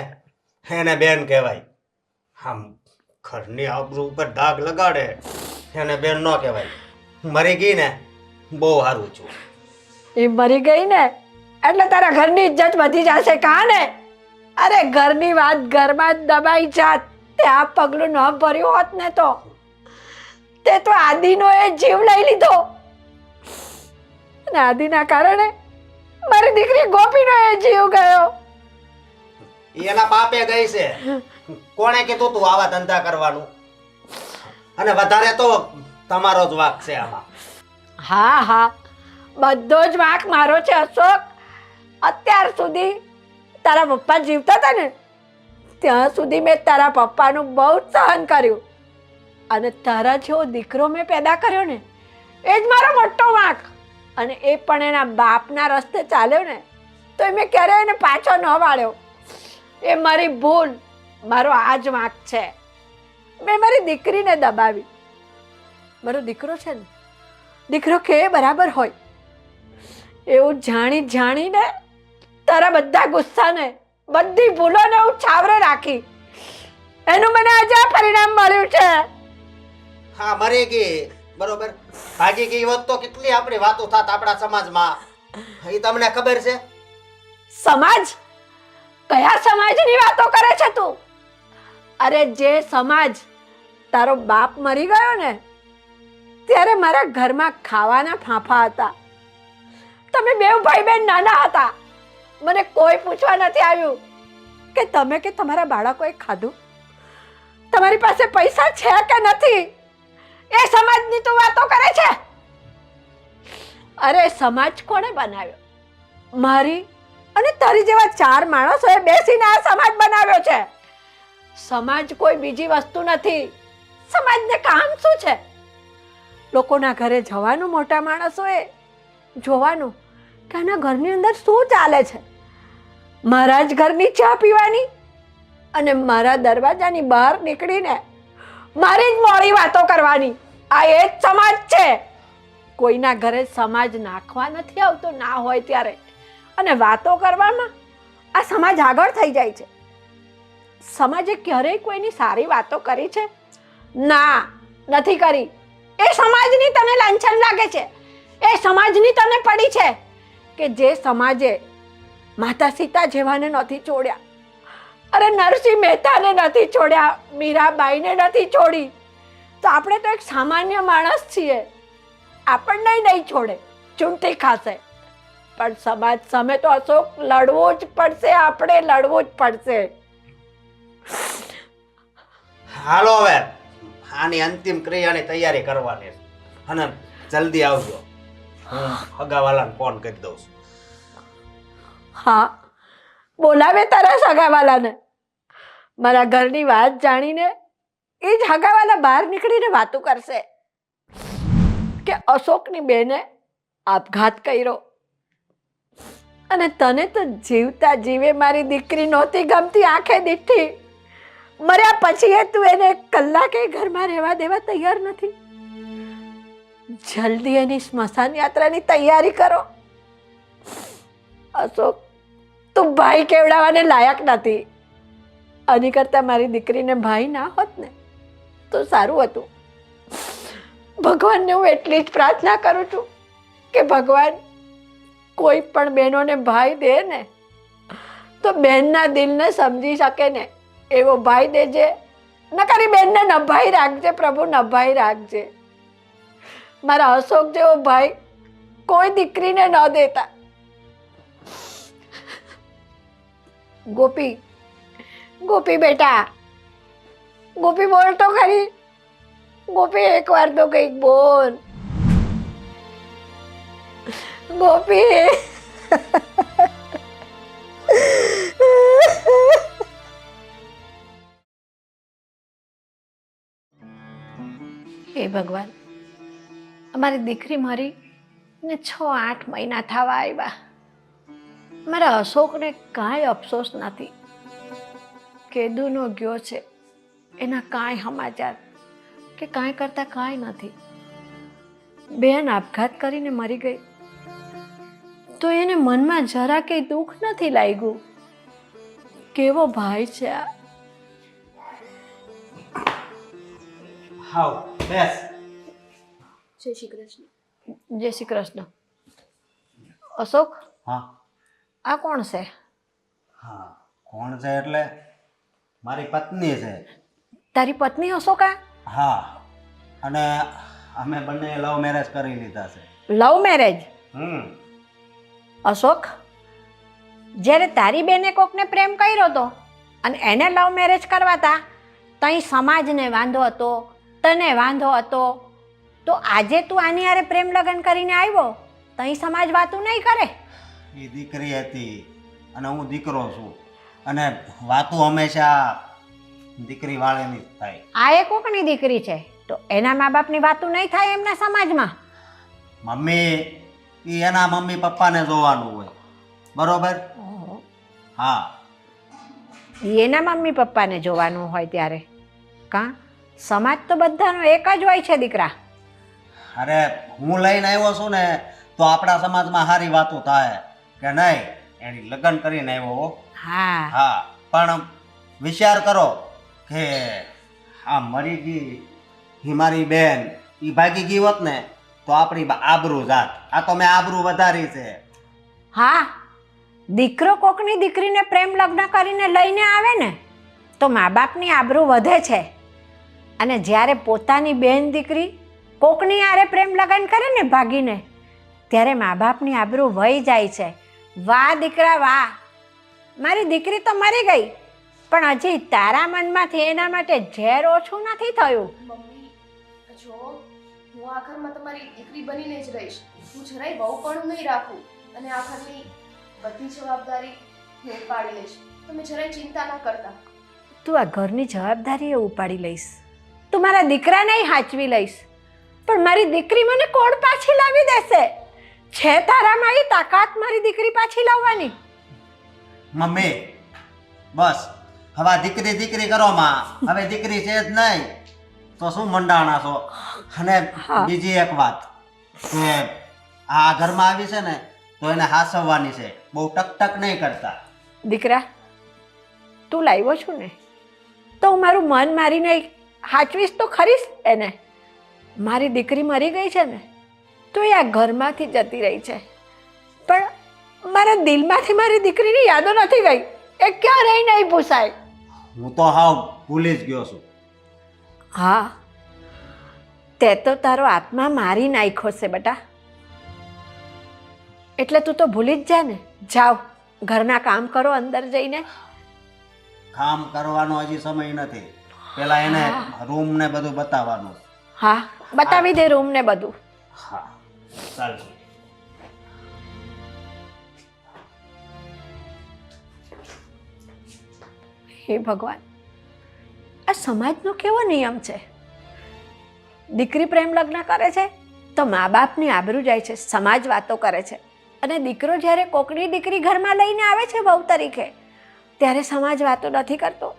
એને બેન કહેવાય. આમ ઘરની આબરૂ ઉપર દાગ લગાડે એને બેન ન કહેવાય. મરી ગઈ ને બહુ સારું છું. એ મરી ગઈ ને એટલે તારા ઘરની ઇજ્જત વધી જશે કાં ને? અરે ઘરની વાત ઘરમાં જ દબાઈ જાત. તે આ પગલું ન ભર્યું હોત ને તો તે તો આદિનો એ જીવ લઈ લીધો અને આદિના કારણે મારી દીકરી ગોપીનો એ જીવ ગયો. એના બાપે ગઈ છે. કોણે કીધું તું આવા ધંધા કરવાનું? અને વધારે તો તમારો જ વાંક છે આમાં. હા હા, બધો જ વાંક મારો છે અશોક. અત્યાર સુધી તારા પપ્પા જીવતા હતા ને ત્યાં સુધી મેં તારા પપ્પાનું બહુ જ સહન કર્યું અને તારા જેવો દીકરો મેં પેદા કર્યો ને એ જ મારો મોટો વાંક. અને એ પણ એના બાપના રસ્તે ચાલ્યો ને તો મેં ક્યારેય એને પાછો ન વાળ્યો. એ મારી ભૂલ, મારો આ જ વાંક છે. મેં મારી દીકરીને દબાવી. મારો દીકરો છે ને, દીકરો કે બરાબર હોય એવું જાણી જાણીને તારા બધા ગુસ્સાને બધી ભૂલોને હું છાવરે રાખી. એનું મને આજે આ પરિણામ મળ્યું છે. હા, મરી ગઈ બરોબર. ભાગી ગઈ હોત તો કેટલી આપણી વાતો થાત આપણા સમાજમાં. એ તમને ખબર છે? સમાજ? કયા સમાજની વાતો કરે છે તું? અરે જે સમાજ તારો બાપ મરી ગયો ને ત્યારે મારા ઘરમાં ખાવાના ફાંફા હતા. તમે બે ભાઈ બહેન નાના હતા. મને કોઈ પૂછવા નથી આવ્યું કે તમે કે તમારા બાળકોએ ખાધું, તમારી પાસે પૈસા છે કે નથી. એ સમાજની તું વાતો કરે છે? અરે સમાજ કોણે બનાવ્યો? મારી અને તારી જેવા 4 માણસોએ બેસીને આ સમાજ બનાવ્યો છે. સમાજ કોઈ બીજી વસ્તુ નથી. સમાજને કામ શું છે? લોકોના ઘરે જવાનું, મોટા માણસોએ જોવાનું કે આના ઘરની અંદર શું ચાલે છે. મારા જ ઘરની ચા પીવાની અને મારા દરવાજાની બહાર નીકળીને મારી જ મોડી વાતો કરવાની. આ એ જ સમાજ છે. કોઈના ઘરે સમાજ નાખવા નથી આવતો ના હોય ત્યારે અને વાતો કરવામાં આ સમાજ આગળ થઈ જાય છે. સમાજે ક્યારેય કોઈની સારી વાતો કરી છે? ના, નથી કરી. એ સમાજની તને લાંછન લાગે છે. એ સમાજની તને પડી છે કે જે સમાજે માતા સીતા જેવાને નથી છોડ્યા. અરે નરસિંહ મહેતાને નથી છોડ્યા, મીરાબાઈને નથી છોડી, તો આપણે તો એક સામાન્ય માણસ છીએ. આપણને નહીં છોડે, ચૂંટી ખાશે. પણ સમાજ સામે તો અશોક લડવું જ પડશે. આપણે લડવું જ પડશે. હાલો હવે આની અંતિમ ક્રિયાની તૈયારી કરવાની છે અને જલ્દી આવજો. હું હગાવાલાને ફોન કરી દઉં છું. હા, બોલાવે તારા સગાવાલાને. મારા ઘરની વાત જાણીને એ જ હગાવાલા બહાર નીકળીને વાતો કરશે કે અશોકની બેને આપઘાત કર્યો અને તને તો જીવતા જીવે મારી દીકરી નહોતી ગમતી. આંખે દીઠી મર્યા પછી તું એને કલાકે ઘરમાં રહેવા દેવા તૈયાર નથી. જલ્દી એની સ્મશાન યાત્રાની તૈયારી કરો. અશોક, તું ભાઈ કેવડાવવાને લાયક નથી. આની કરતા મારી દીકરીને ભાઈ ના હોત ને તો સારું હતું. ભગવાનને હું એટલી જ પ્રાર્થના કરું છું કે ભગવાન કોઈ પણ બહેનોને ભાઈ દે ને તો બહેનના દિલને સમજી શકે ને એવો ભાઈ દેજે. નકરી બેનને નભાઈ રાખજે પ્રભુ, નભાઈ રાખજે. મારા અશોક જેવો ભાઈ કોઈ દીકરીને ન દેતા. ગોપી, ગોપી બેટા, ગોપી બોલ તો ખરી. ગોપી એકવાર તો કંઈક બોલ. ગોપી. હે ભગવાન, અમારી દીકરી મરી ને 6-8 મહિના થવા આવ્યા. મારા અશોકને કાંઈ અફસોસ નથી. કેદુનો ગયો છે, એના કાંઈ સમાચાર કે કાંઈ કરતા કાંઈ નથી. બેન આપઘાત કરીને મરી ગઈ તો એને મનમાં જરા કંઈ દુઃખ નથી લાગ્યું. કેવો ભાઈ છે આ. હાવ બેસ. જય શ્રી કૃષ્ણ. જય શ્રી કૃષ્ણ. અશોક, હા આ કોણ છે? હા, કોણ છે એટલે મારી પત્ની છે. તારી પત્ની અશોકા? હા, અને અમે બંને લવ મેરેજ કરી લીધા છે. Love marriage? હમ. અશોક, જ્યારે તારી બેને કોકને પ્રેમ કર્યો હતો અને એને લવ મેરેજ કરવા હતા, તઈ સમાજને વાંધો હતો, તને વાંધો હતો, તો આજે તું આની હારે પ્રેમ લગ્ન કરીને આવ્યો, તઈ સમાજ વાતું નહીં કરે? એ દીકરી હતી અને હું દીકરો છું, અને વાતો હંમેશા દીકરી વાળીની જ થાય. આ એ કોકની દીકરી છે તો એના મા બાપની વાતું નહીં થાય એમના સમાજમાં? મમ્મી, એ એના મમ્મી પપ્પાને જોવાનું હોય, બરોબર? હા. ઈ એના મમ્મી પપ્પાને જોવાનું હોય ત્યારે કાં સમાજ તો બધાનો એક જ હોય છે દીકરા. અરે હું લઈને આવ્યો છું ને તો આપણા સમાજમાં સારી વાતો થાય કે નહીં, એની લગ્ન કરીને આવ્યો હો. હા હા, પણ વિચાર કરો કે આ મરી ગઈ એ મારી બેન, એ ભાગી ગઈ હોત ને તો આપણી આબરૂ જાત. આ તો મેં આબરૂ વધારી છે. હા, દીકરો કોકની દીકરીને પ્રેમ લગ્ન કરીને લઈને આવે ને તો મા બાપની આબરૂ વધે છે, અને જ્યારે પોતાની બેન દીકરી કોકની હારે પ્રેમ લગ્ન કરે ને ભાગીને, ત્યારે મા બાપની આબરૂ વહી જાય છે. વાહ દીકરા વાહ, મારી દીકરી તો મરી ગઈ પણ હજી તારા મનમાંથી એના માટે ઝેર ઓછું નથી થયું. મમ્મી જો હું આ ઘરમાં તમારી દીકરી બનીને જ રહીશ. હું જરાય બહુ પણ નહીં રાખું અને આ ઘરની બધી જવાબદારી હું ઉપાડી લઈશ. તમે જરાય ચિંતા ના કરતા. તું આ ઘરની જવાબદારી એ ઉપાડી લઈશ, તું મારા દીકરાને હાચવી લઈશ, પણ મારી દીકરી મને કોણ પાછી લાવી દેશે? છે તારામાં એ તાકાત મારી દીકરી પાછી લાવવાની? મમ્મી બસ હવે આ દીકરી દીકરી કરો માં, હવે દીકરી છે જ નહીં તો શું મંડાણા છો? અને બીજી એક વાત કે આ ઘરમાં આવી છે ને તો એને હાસવવાની છે, બહુ ટક નહીં કરતા. દીકરા તું લાવ્યો છું ને તો હું મારું મન મારીને હાચવીશ તો ખરીશ એને. મારી દીકરી મરી ગઈ છે ને તો એ આ ઘરમાંથી જતી રહી છે, પણ મારા દિલમાંથી મારી દીકરીની યાદો નથી ગઈ. એ ક્યારેય નહીં ભૂસાય. હું તો હાવ ભૂલી જ ગયો છું. હા, તે તો તારો આત્મા મારી નાખ્યો છે બેટા, એટલે તું તો ભૂલી જ જા ને. જાઓ ઘરના કામ કરો અંદર જઈને. કામ કરવાનો હજી સમય નથી, પેલા એને રૂમ ને બધું બતાવવાનું. હા બતાવી દે રૂમ ને બધું. હા ચાલ. હે ભગવાન, આ સમાજનો કેવો નિયમ છે? દીકરી પ્રેમ લગ્ન કરે છે તો મા બાપની આબરૂ જાય છે, સમાજ વાતો કરે છે, અને દીકરો જ્યારે કોકની દીકરી ઘરમાં લઈને આવે છે વહુ તરીકે ત્યારે સમાજ વાતો નથી કરતો.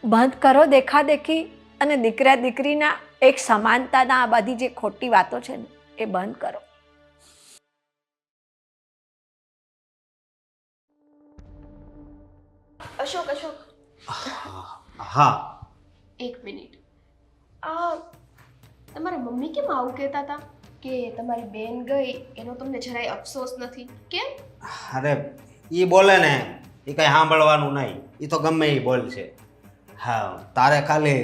બંધ કરો દેખાદેખી અને દીકરા દીકરીના એક સમાનતાના આ બધી જે ખોટી વાતો છે ને એ બંધ કરો. અશોક અશોક હા. એક મિનિટ. આ તમારા મમ્મી કેમ આવું કહેતા હતા કે તમારી બેન ગઈ એનો તમને જરાય અફસોસ નથી? કેમ? અરે એ બોલે ને એ કઈ સાંભળવાનું નહીં, એ તો ગમે એ બોલશે. હા, તારે ખાલી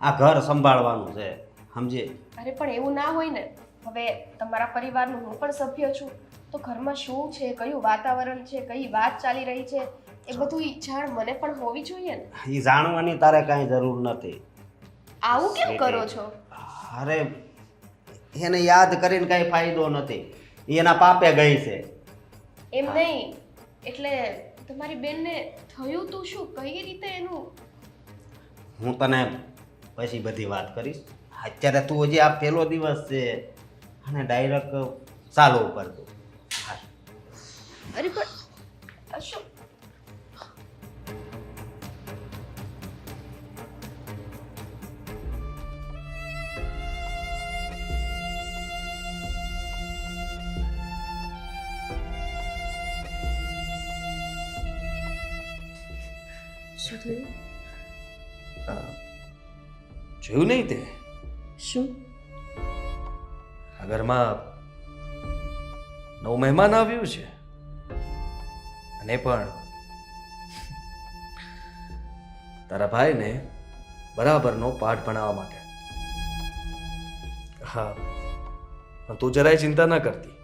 આ ઘર સંભાળવાનું છે, સમજી? અરે પણ એવું ના હોય ને. હવે તમારા પરિવારનું હું પણ સભ્ય છું, તો ઘરમાં શું છે, કયું વાતાવરણ છે, કઈ વાત ચાલી રહી છે, એ બધું જાણ મને પણ હોવી જોઈએ ને. એ જાણવાની તારે કાંઈ જરૂર નથી. આવું કેમ કરો છો? અરે એને યાદ કરીને કાંઈ ફાયદો નથી, એ એના પાપે ગઈ છે. એમ નહીં, એટલે તમારી બેનને થયું તું શું? કઈ રીતે એનું? હું તને પછી બધી વાત કરીશ. અત્યારે તું હજી આ પહેલો દિવસ છે અને ડાયરેક્ટ ચાલુ ઉપર તું. અરે પણ અશોક, શું થયું? જોયું નહીં તે? શું? આ ઘરમાં નવું મહેમાન આવ્યું છે, અને પણ તારા ભાઈને બરાબરનો પાઠ ભણાવવા માટે. હા પણ તું જરાય ચિંતા ન કરતી,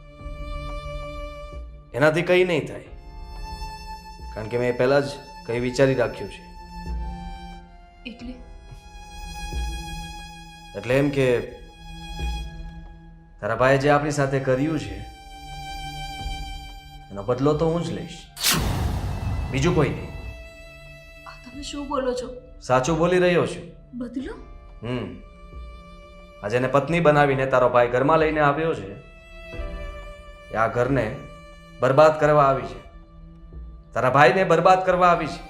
એનાથી કંઈ નહીં થાય, કારણ કે મેં પહેલા જ કંઈ વિચારી રાખ્યું છે. એટલે એમ કે તારા ભાઈએ જે આપણી સાથે કર્યું છે એનો બદલો તો હું જ લઈશ, બીજું કોઈ નહીં. તમે શું બોલો છો? સાચું બોલી રહ્યો છું. બદલો? આજે એને પત્ની બનાવીને તારો ભાઈ ઘરમાં લઈને આવ્યો છે, એ આ ઘરને બરબાદ કરવા આવી છે, તારા ભાઈને બરબાદ કરવા આવી છે.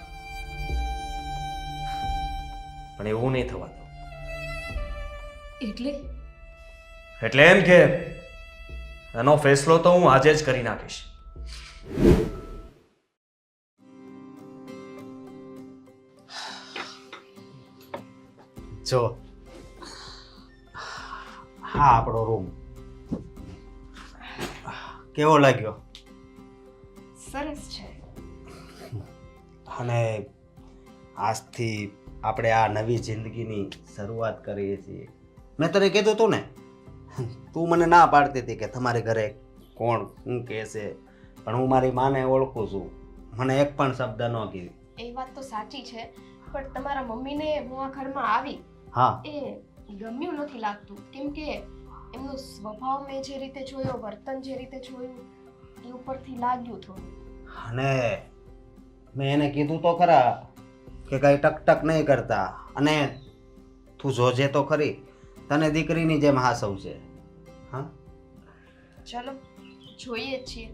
પણ એવું નહીં થવા દઉં. એટલે એમ કે એનો ફેસલો તો હું આજે જ કરી નાખીશ. જો હા આપણો રૂમ કેવો લાગ્યો? સરસ છે. અને આજથી આપણે આ નવી જિંદગીની શરૂઆત કરીએ છીએ. મેં તને કીધું તું ને, તું મને ના પાડતી હતી કે તમારે ઘરે કોણ શું કહેશે, પણ હું મારી માને ઓળખું છું, મને એક પણ શબ્દ ન કીધી. એ વાત તો સાચી છે, પણ તમારા મમ્મીને હું આ ઘરમાં આવી હા એ ગમ્યું નથી લાગતું, કેમ કે એમનો સ્વભાવ મેં જે રીતે જોયો, વર્તન જે રીતે જોયું, એ ઉપરથી લાગ્યું થોડું. અને મેં એને કીધું તો ખરા કે કઈ ટકટક નહીં કરતા, અને તું જોજે તો ખરી, તને દીકરીની જેમ હાસવ છે. હા ચલો જોઈએ જ છીએ.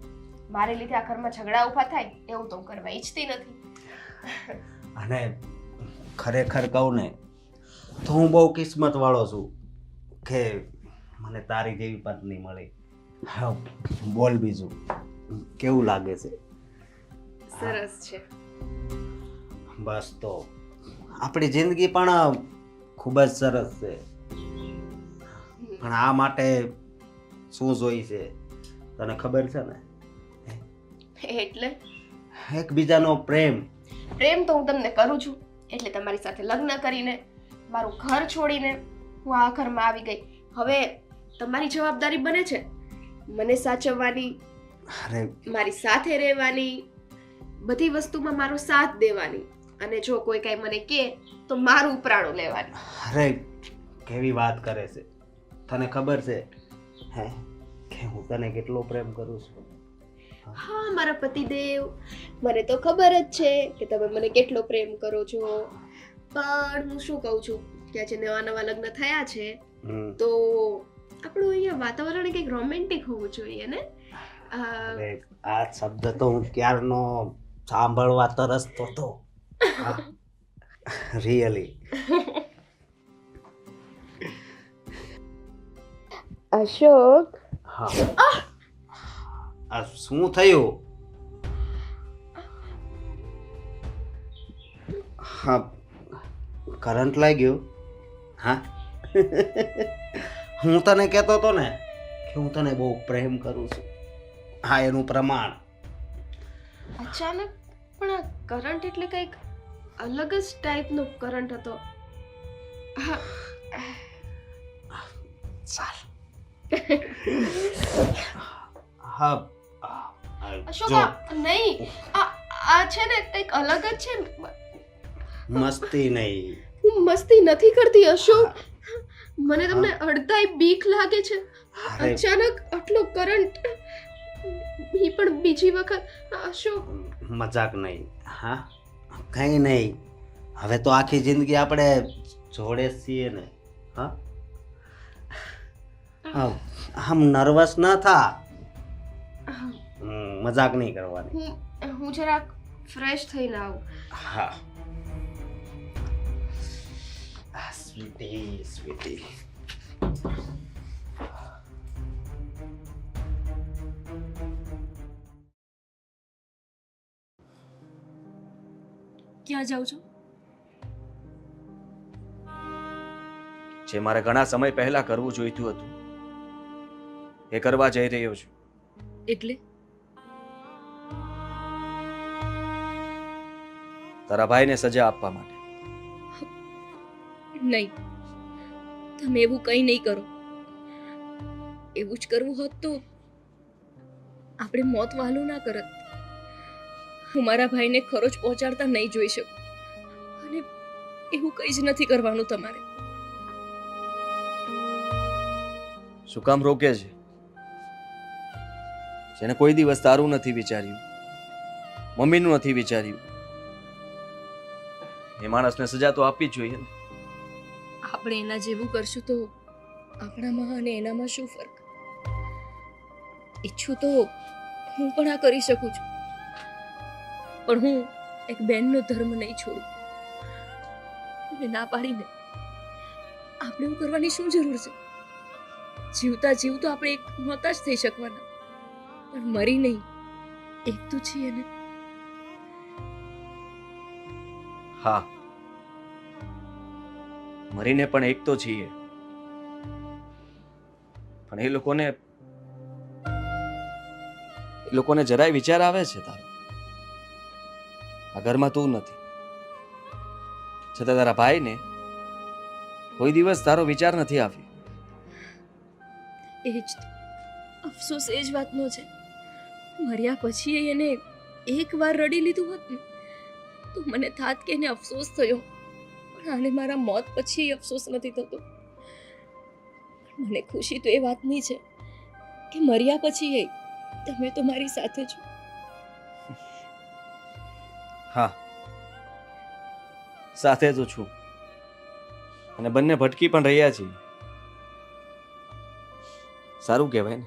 મારે લીધે આ ઘરમાં ઝઘડા ઊભા થાય એવું તો હું કરવા ઈચ્છતી નથી. અને ખરેખર કહું ને તો હું બહુ કિસ્મત વાળો છું કે મને તારી જેવી પત્ની મળી. હા બોલ બીજું કેવું લાગે છે? સરસ છે. બસ તો આપણી જિંદગી પણ ખૂબ જ સરસ છે, પણ આ માટે શું જોઈ છે તને ખબર છે ને? એટલે એકબીજાનો પ્રેમ. પ્રેમ તો હું તમને કરું છું, એટલે તમારી સાથે લગ્ન કરીને મારું ઘર છોડીને હું આ ઘરમાં આવી ગઈ. હવે તમારી જવાબદારી બને છે મને સાચવવાની, અરે મારી સાથે રહેવાની, બધી વસ્તુમાં મારો સાથ દેવાની, અને જો કોઈ કાંઈ મને કહે તો મારું ઉપરાણું લેવાની. અરે કેવી વાત કરે છે, તને ખબર છે હે કે હું તને કેટલો પ્રેમ કરું છું? હા મારા પતિદેવ, મને તો ખબર જ છે કે તમે મને કેટલો પ્રેમ કરો છો, પણ હું શું કહું છું કે આજે નવા નવા લગ્ન થયા છે તો આપણું અહીંયા વાતાવરણ કંઈક રોમેન્ટિક હોવું જોઈએ ને. અરે આ શબ્દ તો હું ક્યારનો સાંભળવા તરસતો હતો. રિયલી. અશોક, હા આ શું થયું? હા કરંટ લાગ્યો? હા હું તને કહેતો હતો ને કે હું તને બહુ પ્રેમ કરું છું, હા એનું પ્રમાણ. અચાનક પણ આ કરંટ એટલે કંઈક અલગ જ ટાઈપનો કરંટ હતો. ચાલ હા અશોક જો નહીં, આ છે ને કંઈક અલગ જ છે. મસ્તી નહીં. હું મસ્તી નથી કરતી અશોક, મને તમને અડધાય બીક લાગે છે. અરે અચાનક આટલો કરંટ, એ પણ બીજી વખત. અશોક મજાક નહીં. હા કંઈ નહીં, હવે તો આખી જિંદગી આપણે જોડે જ છીએ ને. હા આમ નર્વસ ન થા, મજાક નહીં કરવાની. હું જરાક ફ્રેશ થઈને આવું. હા સ્વીટી સ્વીટી. ક્યાં જાઉં છો? જે મારે ઘણા સમય પહેલા કરવું જોઈતું હતું એ કરવા જઈ રહ્યો છું. એટલે તારા ભાઈને સજા આપવા માટે. નહીં, તમે એવું કંઈ નહીં કરો. એવું જ કરવું હોત તો આપણે મોત વહાલું ના કરત. હું મારા ભાઈને ખરોચ પહોંચાડતા નહીં જોઈ શકું, અને એવું કંઈ જ નથી કરવાનું તમારે. શું કામ રોકે છે? જેને કોઈ દિવસ તારું નથી વિચાર્યું, મમ્મીનું નથી વિચાર્યું, એ માણસને સજા તો આપવી જ જોઈએ ને. આપણે એના જેવું કરશું તો આપણામાં અને એનામાં શું ફરક? ઈચ્છું તો હું પણ આ કરી શકું છું, પણ હું એક બહેનનો ધર્મ નહીં છોડું. અને ના પાડીને આપણે એવું કરવાની શું જરૂર છે? જીવતા જીવતો આપણે એક નહોતા જ થઈ શકવાના, પણ મરી નહીં, એક તો છીએ ને. હા, મરીને પણ એક તો છીએ, પણ એ લોકોને જરાય વિચાર આવે છે તારો? આ ઘરમાં તું નથી છતાં તારા ભાઈને કોઈ દિવસ તારો વિચાર નથી આવ્યો. એ જ તો અફસોસ એ જ વાતનો છે. મર્યા પછી એને એકવાર રડી લીધું હોત ને તો મને થાત કે એને અફસોસ થયો, પણ આને મારા મોત પછી અફસોસ નથી થતો. મને ખુશી તો એ વાતની છે કે મર્યા પછી તમે તો મારી સાથે છો. હા, સાથે તો છું, અને બંને ભટકી પણ રહ્યા છીએ. સારું કહેવાય ને,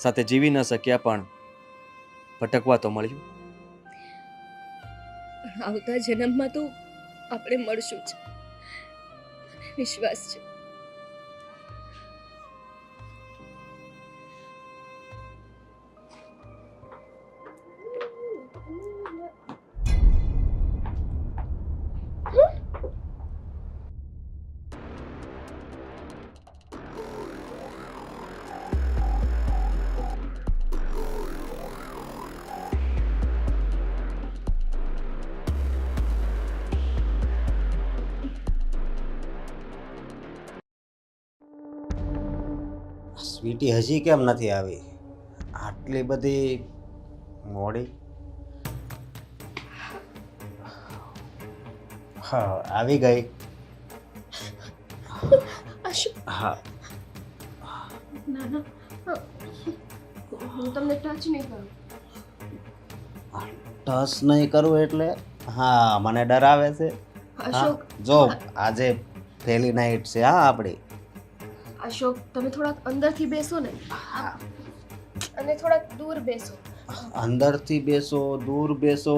સાથે જીવી ન શક્યા પણ ભટકવા તો મળ્યું. પણ આવતા જન્મમાં તો આપણે મળશું જ, મને વિશ્વાસ છે. સ્વીટી હજી કેમ નથી આવી? આટલી બધી મોડી? હા, આવી ગઈ. હા, ના ના, હું તમને ટચ નહીં કરું. ટચ નહીં કરવું એટલે? હા, મને ડરાવે છે. અશોક, જો આજે પહેલી નાઈટ છે હા આપણી. અશોક, તમે થોડાક અંદરથી બેસો ને, અને થોડાક દૂર બેસો. અંદરથી બેસો, દૂર બેસો,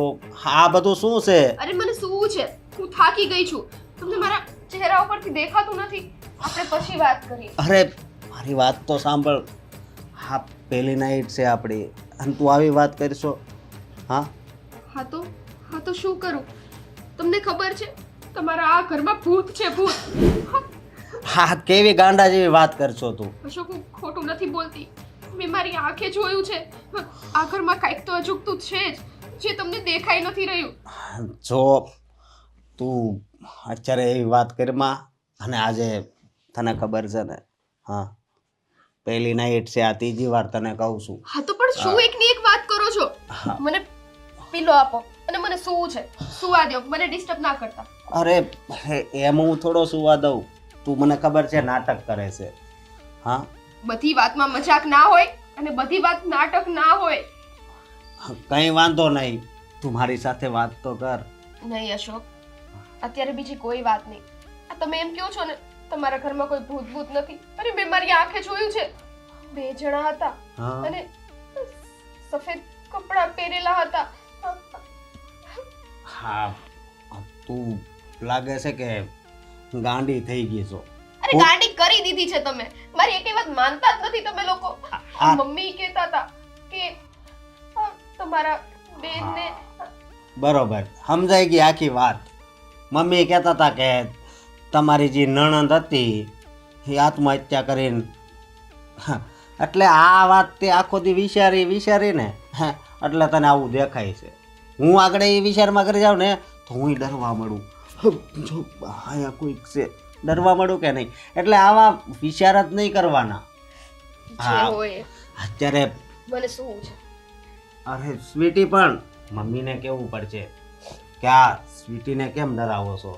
આ બધું શું છે? અરે મને શું છે, હું થાકી ગઈ છું. તમને મારા ચહેરા ઉપરથી દેખાતું નથી. આપણે પછી વાત કરીએ. અરે મારી વાત તો સાંભળ. હા, પહેલી નાઈટ છે આપણી, અને તું આવી વાત કરશો? હા હા તો શું કરું? તમને ખબર છે તમારા આ ઘરમાં ભૂત છે, ભૂત. હા, કેવી ગાંડા જેવી વાત કરશો તું? અશોક, હું ખોટું નથી બોલતી. મેં મારી આંખે જોયું છે. આ ઘરમાં કંઈક તો અજુગતું છે જ, જે તમને દેખાઈ નથી રહ્યું. જો તું અત્યારે એવી વાત કરીમાં, અને આજે તને ખબર છે ને, હા પહેલી નાઈટ છે, આ ત્રીજી વાર તને કહું છું. હા તો પણ શું એકની એક વાત કરો છો? મને પીલો આપો અને મને સૂવું છે. સુવા દો, મને ડિસ્ટર્બ ના કરતા. અરે એમ હું થોડો સુવા દઉં? તું મને ખબર છે નાટક કરે છે. હા, બધી વાતમાં મજાક ના હોય અને બધી વાત નાટક ના હોય. કંઈ વાંધો નહીં, તું મારી સાથે વાત તો કર. નહીં અશોક, અત્યારે બીજી કોઈ વાત નહીં. આ તમે એમ કહો છો ને તમારા ઘરમાં કોઈ ભૂત ભૂત નથી. અરે મેં મારી આંખે જોયું છે. 2 જણા હતા અને સફેદ કપડાં પહેરેલા હતા. હા, તું લાગે છે કે ગાંડી થઈ ગઈ છો. અરે ગાંડી કરી દીધી છે તમે. મારી એકે વાત માનતા જ નથી તમે લોકો. મમ્મી કહેતા હતા કે તમારા બેનને. બરોબર, સમજાઈ ગઈ આખી વાત. મમ્મી કહેતા હતા કે તમારી જે નણંદ હતી એ આત્મહત્યા કરીને, એટલે આ વાત તે આખો દી વિચારીને એટલે તને આવું દેખાય છે. હું આગળ એ વિચારમાં કરી જાઉં ને તો હું ડરવા મળું. જો અહીંયા કોઈક છે, ડરવા મળું કે નહીં? એટલે આવા વિચાર જ નહીં કરવાના. જે હા. હોય અત્યારે મને શું છે અરે સ્વીટી પણ મમ્મીને કેવું પડશે કે આ સ્વીટીને કેમ ડરાવો છો?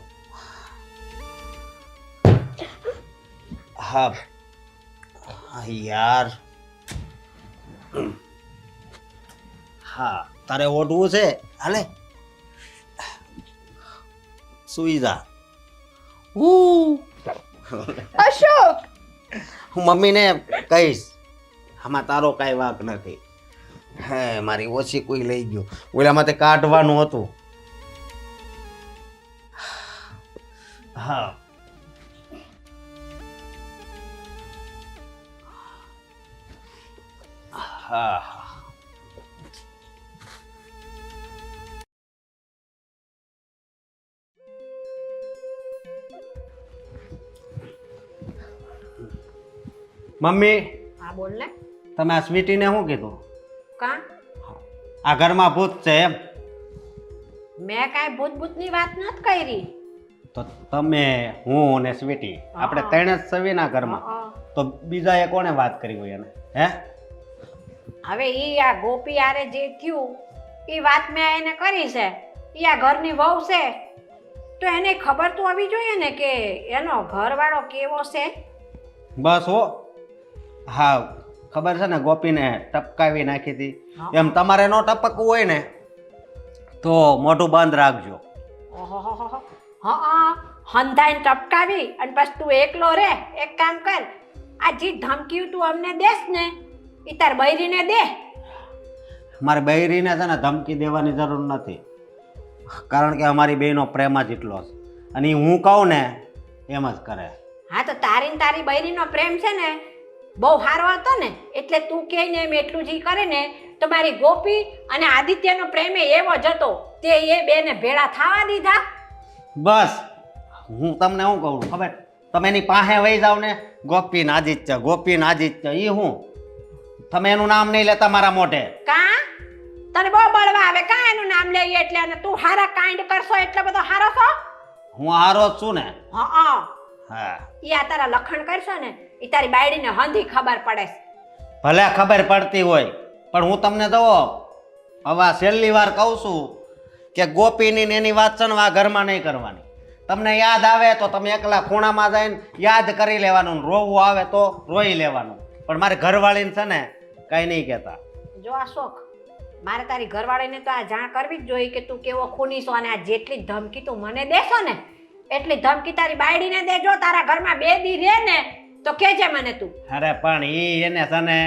હા યાર, હા તારે ઓઢવું છે? હાલે સુઈ જા. અશોક હું મમ્મીને કહીશ, આમાં તારો કાંઈ વાંક નથી. હે મારી ઓછી કોઈ લઈ ગયો, ઓલામાં તે કાઢવાનું હતું. હા હા મમ્મી, હા બોલ ને. તમે આ સ્વીટીને શું કીધું? કા આ ઘરમાં ભૂત છે એમ? મેં કાંઈ ભૂતની વાત નથી કરી. તો તમે, હું અને સ્વીટી આપણે હા. ત્રણે જ સવીના ઘરમાં. તો બીજાએ કોણે વાત કરી હોય એને? હે હવે ઈ આ ગોપી આરે જે થયું એ વાત મેં એને કરી છે. ઈ આ ઘરની વહુ છે તો એને ખબર તો હોવી જોઈએ ને કે એનો ઘરવાળો કેવો છે. બસ હો. હા ખબર છે ને, ગોપીને ટપકાવી નાખી હતી. એમ તમારે નો ટપકવું હોય ને તો મોઢું બંધ રાખજો. ઓહોહોહો. હા હંધાઈને ટપકાવી અને પછી તું એકલો રે. એક કામ કર, આ જે ધમકી તું અમને દેસ ને ઈ તાર બૈરીને દે. મારે બૈરીને છે ને ધમકી દેવાની જરૂર નથી, કારણ કે અમારી બેનો પ્રેમ જ એટલો છે અને ઈ હું કહું ને એમ જ કરે. હા તો તારી ને તારી બૈરીનો પ્રેમ છે ને બહુ સારો હતો ને, એટલે તું કહે ને એમ એટલું જ ઈ કરે ને તો મારી ગોપી અને આદિત્યનો પ્રેમ એવો જ હતો તે એ બેને ભેળા થવા દીધા. બસ હું તમને શું કહું ખબર, તમે એની પાસે વહી જાવ ને, ગોપી આદિત્ય ગોપી આદિત્ય, ઈ હું તમે એનું નામ નહીં લેતા મારા મોઢે. કા તને બહુ બળવા આવે કા એનું નામ લઈએ એટલે? અને તું હારા કાંડ કરશો એટલે બધો હારો છો? હું હારો જ છું ને. હા હા ઈ આ તારા લખણ કરશો ને ઈ તારી બાયડીને હંધી ખબર પડે છે. ભલે ખબર પડતી હોય પણ હું તમને દો હવે છેલ્લી વાર કહું છું કે ગોપીની ને એની વાત છે ને આ ઘરમાં નહીં કરવાની. તમને યાદ આવે તો તમે એકલા ખૂણામાં જઈને યાદ કરી લેવાનું, રોવું આવે તો રોઈ લેવાનું, પણ મારે ઘરવાળીને છે ને કઈ નહીં કહેતા. જો આ શોખ મારે તારી ઘરવાળીને તો આ જાણ કરવી જ જોઈએ કે તું કેવો ખૂની છો, અને આ જેટલી ધમકી તું મને દેશો ને એટલી ધમકી તારી બાયડીને દેજો. તારા ઘરમાં બે દી રહે ને તો કહેજે મને તું. અરે પણ ઈ એને છે ને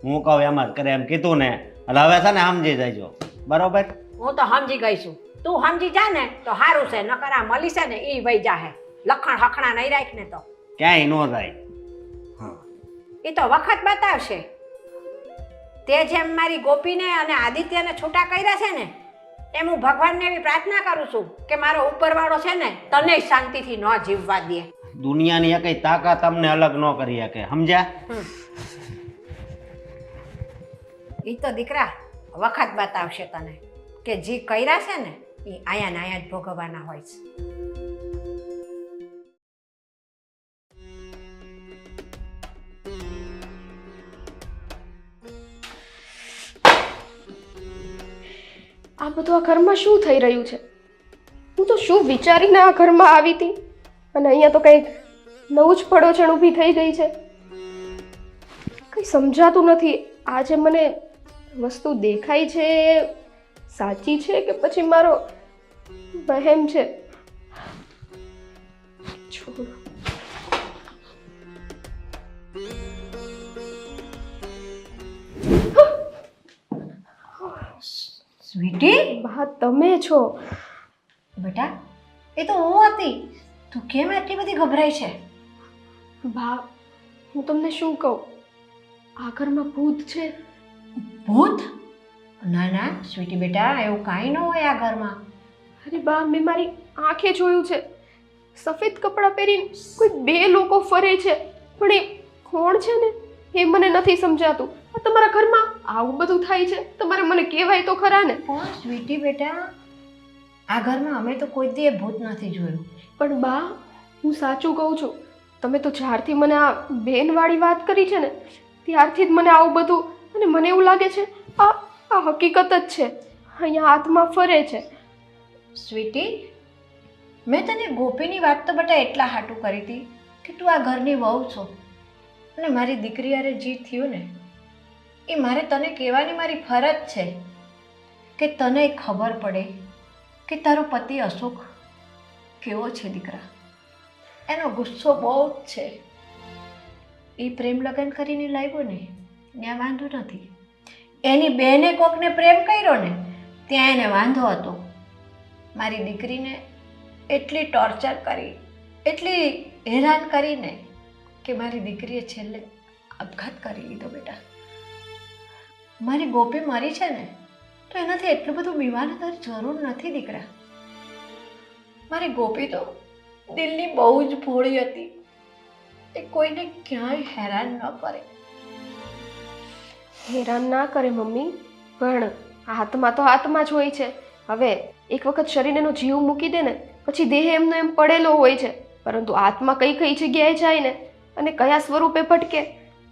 હું કહું એમ જ કરે એમ કીધું ને, એટલે હવે છે ને સમજી જજો, બરોબર? હું તો સમજી ગઈ છું, તું સમજી જા ને તો સારું છે, નકર આ મળી છે ને ઈ વઈ જાહે. લખણ હખણા નહીં રાખ ને તો ક્યાંય નો જાય. એ તો વખત બતાવશે. તે જેમ મારી ગોપીને અને આદિત્યને છૂટા કર્યા છે ને એમ હું ભગવાનને એવી પ્રાર્થના કરું છું કે મારો ઉપરવાળો છે ને તને શાંતિથી ન જીવવા દે. દુનિયાની એકઈ તાકાત તમને અલગ ન કરી શકે, સમજ્યા? એ તો દીકરા વખત બતાવશે તને કે જે કર્યા છે ને એ આયા ને આયા જ ભોગવવાના હોય છે. આ બધું આ ઘરમાં શું થઈ રહ્યું છે? હું તો શું વિચારીને આ ઘરમાં આવી હતી અને અહીંયા તો કંઈક નવું જ પડોછણ ઊભી થઈ ગઈ છે. કંઈ સમજાતું નથી. આ જે મને વસ્તુ દેખાય છે સાચી છે કે પછી મારો વહેમ છે? છોડો. સ્વીટી બા તમે છો? બેટા એ તો હું હતી. તું કેમ આટલી બધી ગભરાઈ છે? બા હું તમને શું કહું, આ ઘરમાં ભૂત છે. ભૂત? ના ના સ્વીટી બેટા એવું કાંઈ ન હોય આ ઘરમાં. અરે બા મેં મારી આંખે જોયું છે, સફેદ કપડાં પહેરીને કોઈ બે લોકો ફરે છે, પણ એ કોણ છે ને એ મને નથી સમજાતું. આ તમારા ઘરમાં આવું બધું થાય છે, તમારે મને કહેવાય તો ખરા ને. પણ સ્વીટી બેટા આ ઘરમાં અમે તો કોઈ દી ભૂત નથી જોયું. પણ બા હું સાચું કહું છું. તમે તો જ્યારથી મને આ બેનવાળી વાત કરી છે ને ત્યારથી જ મને આવું બધું, અને મને એવું લાગે છે આ આ હકીકત જ છે. અહીંયા હાથમાં ફરે છે. સ્વીટી, મેં તને ગોપીની વાત તો બેટા એટલા હાટું કરી હતી કે તું આ ઘરની વહુ છો અને મારી દીકરી હારે જે થયું ને એ મારે તને કહેવાની મારી ફરજ છે કે તને ખબર પડે કે તારો પતિ અશોક કેવો છે દીકરા. એનો ગુસ્સો બહુ જ છે. એ પ્રેમ લગ્ન કરીને લાવ્યો ને ત્યાં વાંધો નથી. એની બેને કોકને પ્રેમ કર્યો ને ત્યાં એને વાંધો હતો. મારી દીકરીને એટલી ટોર્ચર કરી, એટલી હેરાન કરીને કે મારી દીકરીએ છેલ્લે આપઘાત કરી લીધો બેટા. મારી ગોપી મરી છે ને તો એનાથી એટલું બધું બીવાની તારી જરૂર નથી દીકરા. મારી ગોપી તો દિલની બહુ જ ભોળી હતી. એ કોઈને ક્યાંય હેરાન ન કરે. હેરાન ના કરે મમ્મી, પણ હાથમાં તો હાથમાં જ હોય છે. હવે એક વખત શરીરનો જીવ મૂકી દે ને પછી દેહ એમનો એમ પડેલો હોય છે, પરંતુ આત્મા કઈ કઈ જગ્યાએ જાય ને અને કયા સ્વરૂપે ભટકે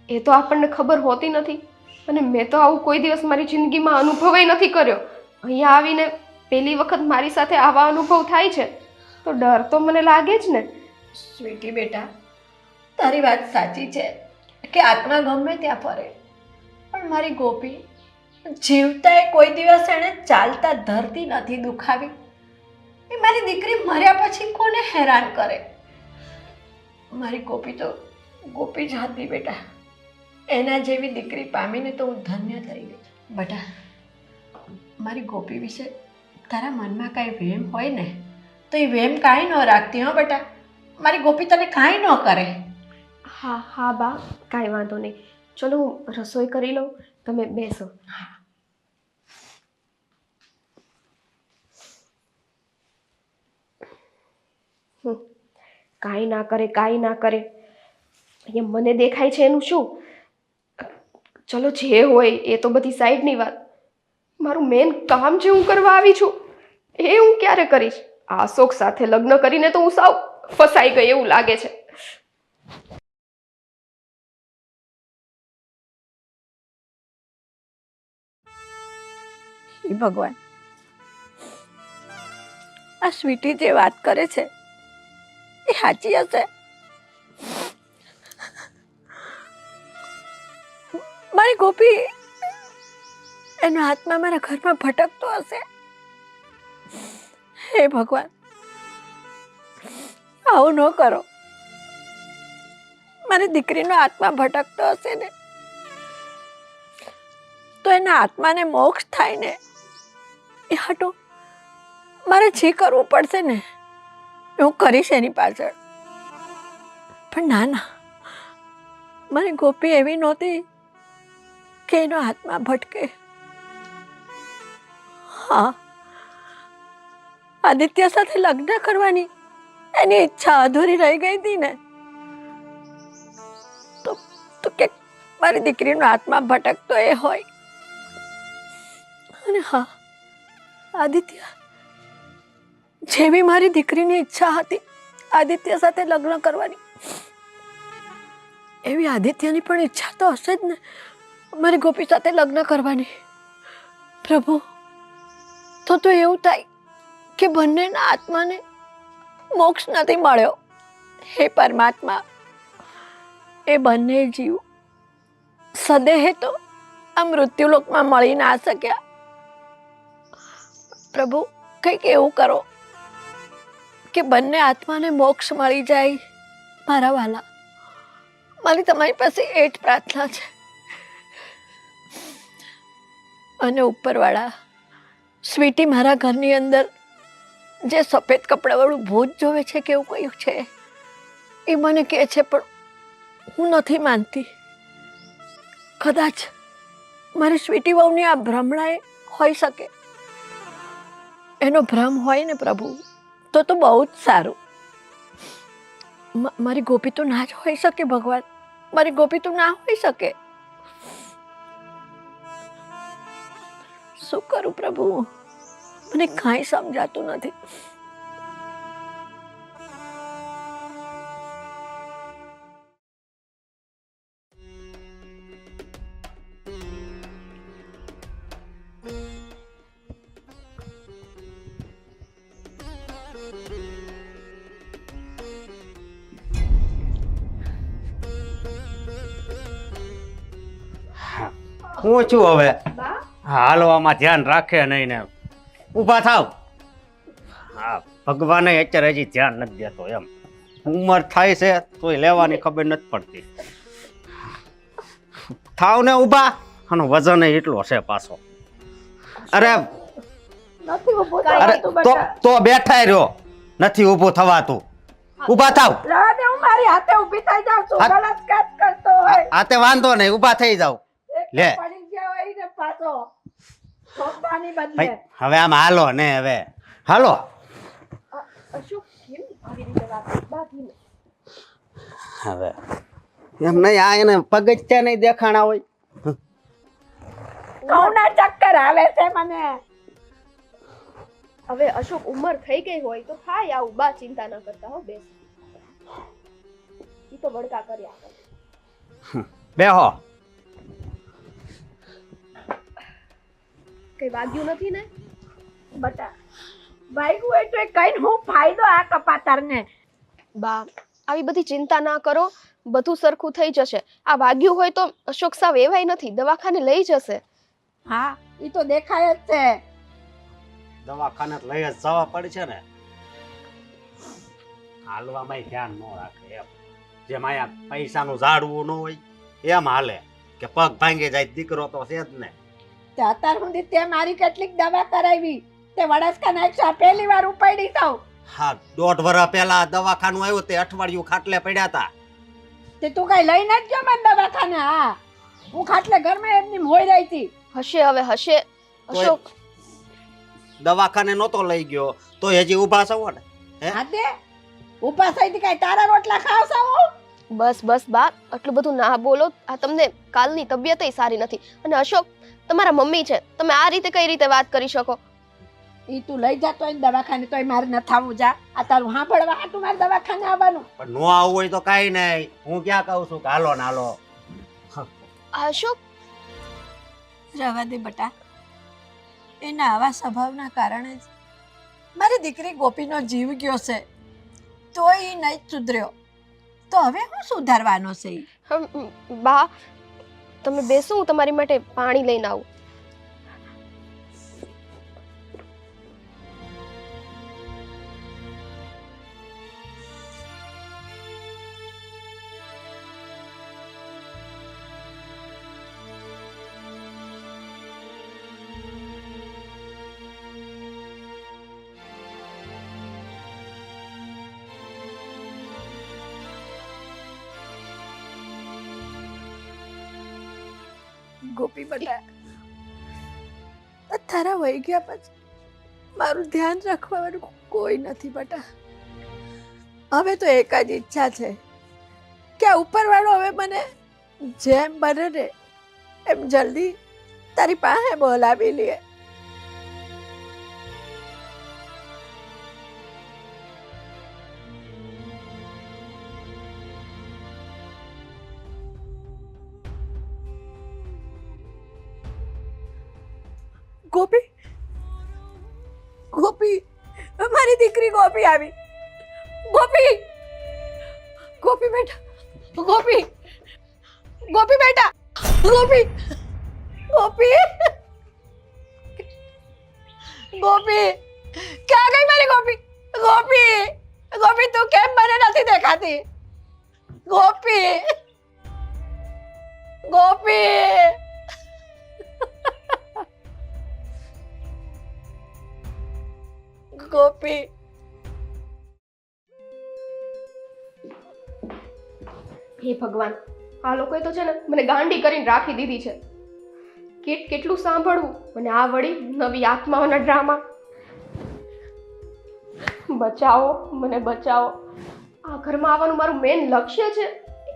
એ તો આપણને ખબર હોતી નથી. અને મેં તો આવું કોઈ દિવસ મારી જિંદગીમાં અનુભવ નથી કર્યો. અહીંયા આવીને પહેલી વખત મારી સાથે આવા અનુભવ થાય છે તો ડર તો મને લાગે જ ને. સ્વીટી બેટા, તારી વાત સાચી છે કે આત્મા ગમે ત્યાં ફરે, પણ મારી ગોપી જીવતા કોઈ દિવસ એણે ચાલતા ધરતી નથી દુખાવી. એ મારી દીકરી મર્યા પછી કોને હેરાન કરે. મારી ગોપી તો ગોપી જ હતી બેટા. એના જેવી દીકરી પામીને તો હું ધન્ય થઈ ગઈ. બેટા, મારી ગોપી વિશે તારા મનમાં કાંઈ વેમ હોય ને તો એ વેમ કાંઈ ન રાખતી. હો બેટા, મારી ગોપી તને કાંઈ ન કરે. હા હા બા, કાંઈ વાંધો નહીં. ચલો હું રસોઈ કરી લઉં, તમે બેસો. કાંઈ ના કરે, કાંઈ ના કરે. અહીંયા મને દેખાય છે એનું શું? ચલો જે હોય એ તો બધી સાઈડની વાત. મારું મેન કામ જે હું કરવા આવી છું એ હું ક્યારે કરીશ? આ અશોક સાથે લગ્ન કરીને તો હું સાવ ફસાઈ ગઈ એવું લાગે છે. હે ભગવાન, આ સ્વીટી જે વાત કરે છે એ સાચી હશે? મારી ગોપી એનો હાથમાં મારા ઘરમાં ભટકતો હશે? હે ભગવાન, આવું ન કરો. મારી દીકરીનો આત્મા ભટકતો હશે ને તો એના આત્માને મોક્ષ થાય ને એ હાટું મારે જે કરવું પડશે ને એ હું કરીશ એની પાછળ. પણ ના ના, મારી ગોપી એવી નહોતી કે એનો આત્મા ભટકે. હા, આદિત્ય સાથે લગ્ન કરવાની એની ઈચ્છા અધૂરી રહી ગઈ હતી ને તો કે મારી દીકરીનો આત્મા ભટકતો એ હોય. અને હા, આદિત્ય જેવી મારી દીકરીની ઈચ્છા હતી આદિત્ય સાથે લગ્ન કરવાની, એવી આદિત્યની પણ ઈચ્છા તો હશે જ ને મારી ગોપી સાથે લગ્ન કરવાની. પ્રભુ, તો એવું થાય કે બંનેના આત્માને મોક્ષ નથી મળ્યો. હે પરમાત્મા, એ બંને જીવ સદેહે તો આ મૃત્યુલોકમાં મળી ના શક્યા. પ્રભુ, કંઈક એવું કરો કે બંને આત્માને મોક્ષ મળી જાય. મારા વાલા, મારી તમારી પાસે એ જ પ્રાર્થના છે. અને ઉપરવાળા, સ્વીટી મારા ઘરની અંદર જે સફેદ કપડાવાળું ભૂત જોવે છે કે એવું કયું છે એ મને કહે છે, પણ હું નથી માનતી. કદાચ મારી સ્વીટી વહુની આ ભ્રમણા હોઈ શકે. એનો ભ્રમ હોય ને પ્રભુ તો બહુ જ સારું. મારી ગોપી તો ના જ હોઈ શકે ભગવાન. મારી ગોપી તો ના હોઈ શકે. શું કરું પ્રભુ, મને કાંઈ સમજાતું નથી. હું છું હવે બા હાલવામાં ધ્યાન રાખે નહીં ને ઊભા થાવ. હા ભગવાને અત્યારે હજી ધ્યાન નથી દેતો એમ. ઉંમર થાય છે તોય લેવાની ખબર નથી પડતી. થાવ ને ઊભા. આનો વજન એટલો છે પાછો. અરે નથી ઊભું અરે થવાતું બેટા. તો બેઠા રહ્યો. નથી ઊભું થવાતું. ઊભા થાવ. રહેવા દે, હું મારી હાથે ઊભી થઈ જાઉં છું. હા. બળાત્કાર કરતો હોય. આ તે વાંધો નહીં ઊભા થઈ જાવ. એક લે. પડી ગયા હોય ને પાછો સોફાની બદલે. ભાઈ હવે આમ હાલો ને હવે હાલો. અશોક કેમ આવી રીતે વાત બા ધીમે. હવે એમ નહીં આ એને પગથિયા નહીં દેખાણા હોય. કૌના ચક્કર આવે છે મને. હવે અશોક ઉંમર થઈ ગઈ હોય તો થાય આવું બા ચિંતા ન કરતા હો બેસ ઈ તો વડકા કર્યા કરે. બેહો. કઈ વાગ્યું નથી ને બટા વાગ્યું હોય તો કઈ હું ફાયદો આ કપાતરને. બા આવી બધી ચિંતા ના કરો બધું સરખું થઈ જશે આ વાગ્યું હોય તો અશોક સાવ એવાય નથી દવાખાને લઈ જશે હા ઈ તો દેખાય જ છે. દવાખાને લઈ જ જવા પડે છે ને. હાલવામાં ધ્યાન ન રાખે એમ. જેમ અહીંયા પૈસાનું ઝાડવું ન હોય એમ હાલે કે પગ ભાંગી જાય દીકરો તો છે જ ને. તે અત્યાર સુધી તે મારી કેટલીક દવા કરાવી તે વડસકા નાખ્યા પહેલી વાર ઉપાડી જાવ. હા 1.5 વર્ષ પહેલા દવાખાનું આવ્યું તે અઠવાડિયું ખાટલે પડ્યા હતા. તે તું કઈ લઈને જ ગયો મને દવાખાને. હા હું ખાટલે ઘરમાં એમની મોઈ રહી હતી. હશે હવે હશે અશોક દવાખાને નહોતો લઈ ગયો તો હજી ઊભા છો ને. હા તે ઉભા થઈથી કઈ તારા રોટલા ખાવ છો? બસ બસ બા આટલું બધું ના બોલો આ તમને કાલની તબિયતય સારી નથી અને અશોક તમારા મમ્મી છે તમે આ રીતે કઈ રીતે વાત કરી શકો ઈ તું લઈ જા તોય દવાખાને તોય મારે ન થાવું. જા આ તારું સાંભળવા હાટું મારે દવાખાને આવવાનું. પણ નો આવવું હોય તો કાઈ નહીં. હું ક્યાં કહું છું કે હાલો ને હાલો. અશોક રવા દે બટા. એના આવા સ્વભાવના કારણે જ મારી દીકરી ગોપીનો જીવ ગયો છે તોય ઈ નહીં સુધર્યો તો હવે હું સુધારવાનો છે ઈ? બા તમે બેસો હું તમારી માટે પાણી લઈને આવું ગોપી બટા તારા વહી ગયા પછી મારું ધ્યાન રાખવાનું કોઈ નથી બટા. હવે તો એક જ ઈચ્છા છે કે આ ઉપરવાળો હવે મને જેમ બને ને એમ જલ્દી તારી પાસે બોલાવી લે. ગોપી ગોપી મારી દીકરી ગોપી આવી. ગોપી ગોપી બેટા ગોપી ગોપી બેટા ગોપી ગોપી ગોપી ક્યાં ગઈ મારી ગોપી? ગોપી ગોપી તું કેમ મને નથી દેખાતી? ગોપી ગોપી ગોપી હે ભગવાન આ લોકોએ તો છે ને મને ગાંડી કરીને રાખી દીધી છે કેટલું સાંભળવું મને આ વળી નવી આત્માઓના ડ્રામા બચાવો મને બચાવો આ ઘરમાં આવવાનું મારું મેઇન લક્ષ્ય છે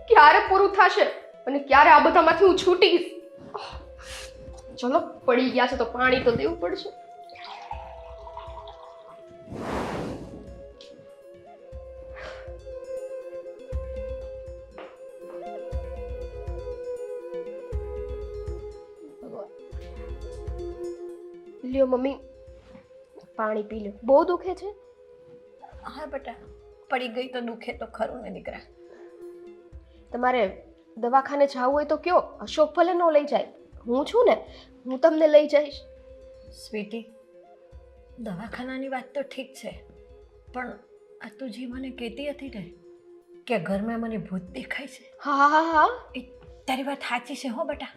ક્યારે પૂરું થશે અને ક્યારે આ બધામાંથી હું છૂટીશ ચલો પડી ગયા છે તો પાણી તો દેવું પડશે લ્યો મમ્મી પાણી પી લો બહુ દુખે છે હા બેટા પડી ગઈ તો દુખે તો ખરું ને દીકરા. તમારે દવાખાને જવું હોય તો કયો અશોક ભલે ન લઈ જાય હું છું ને, હું તમને લઈ જઈશ. સ્વીટી, દવાખાનાની વાત તો ઠીક છે, પણ આ તું જે મને કહેતી હતી ને કે ઘરમાં મને ભૂત દેખાય છે, હા હા હા, એ તારી વાત સાચી છે હો બેટા?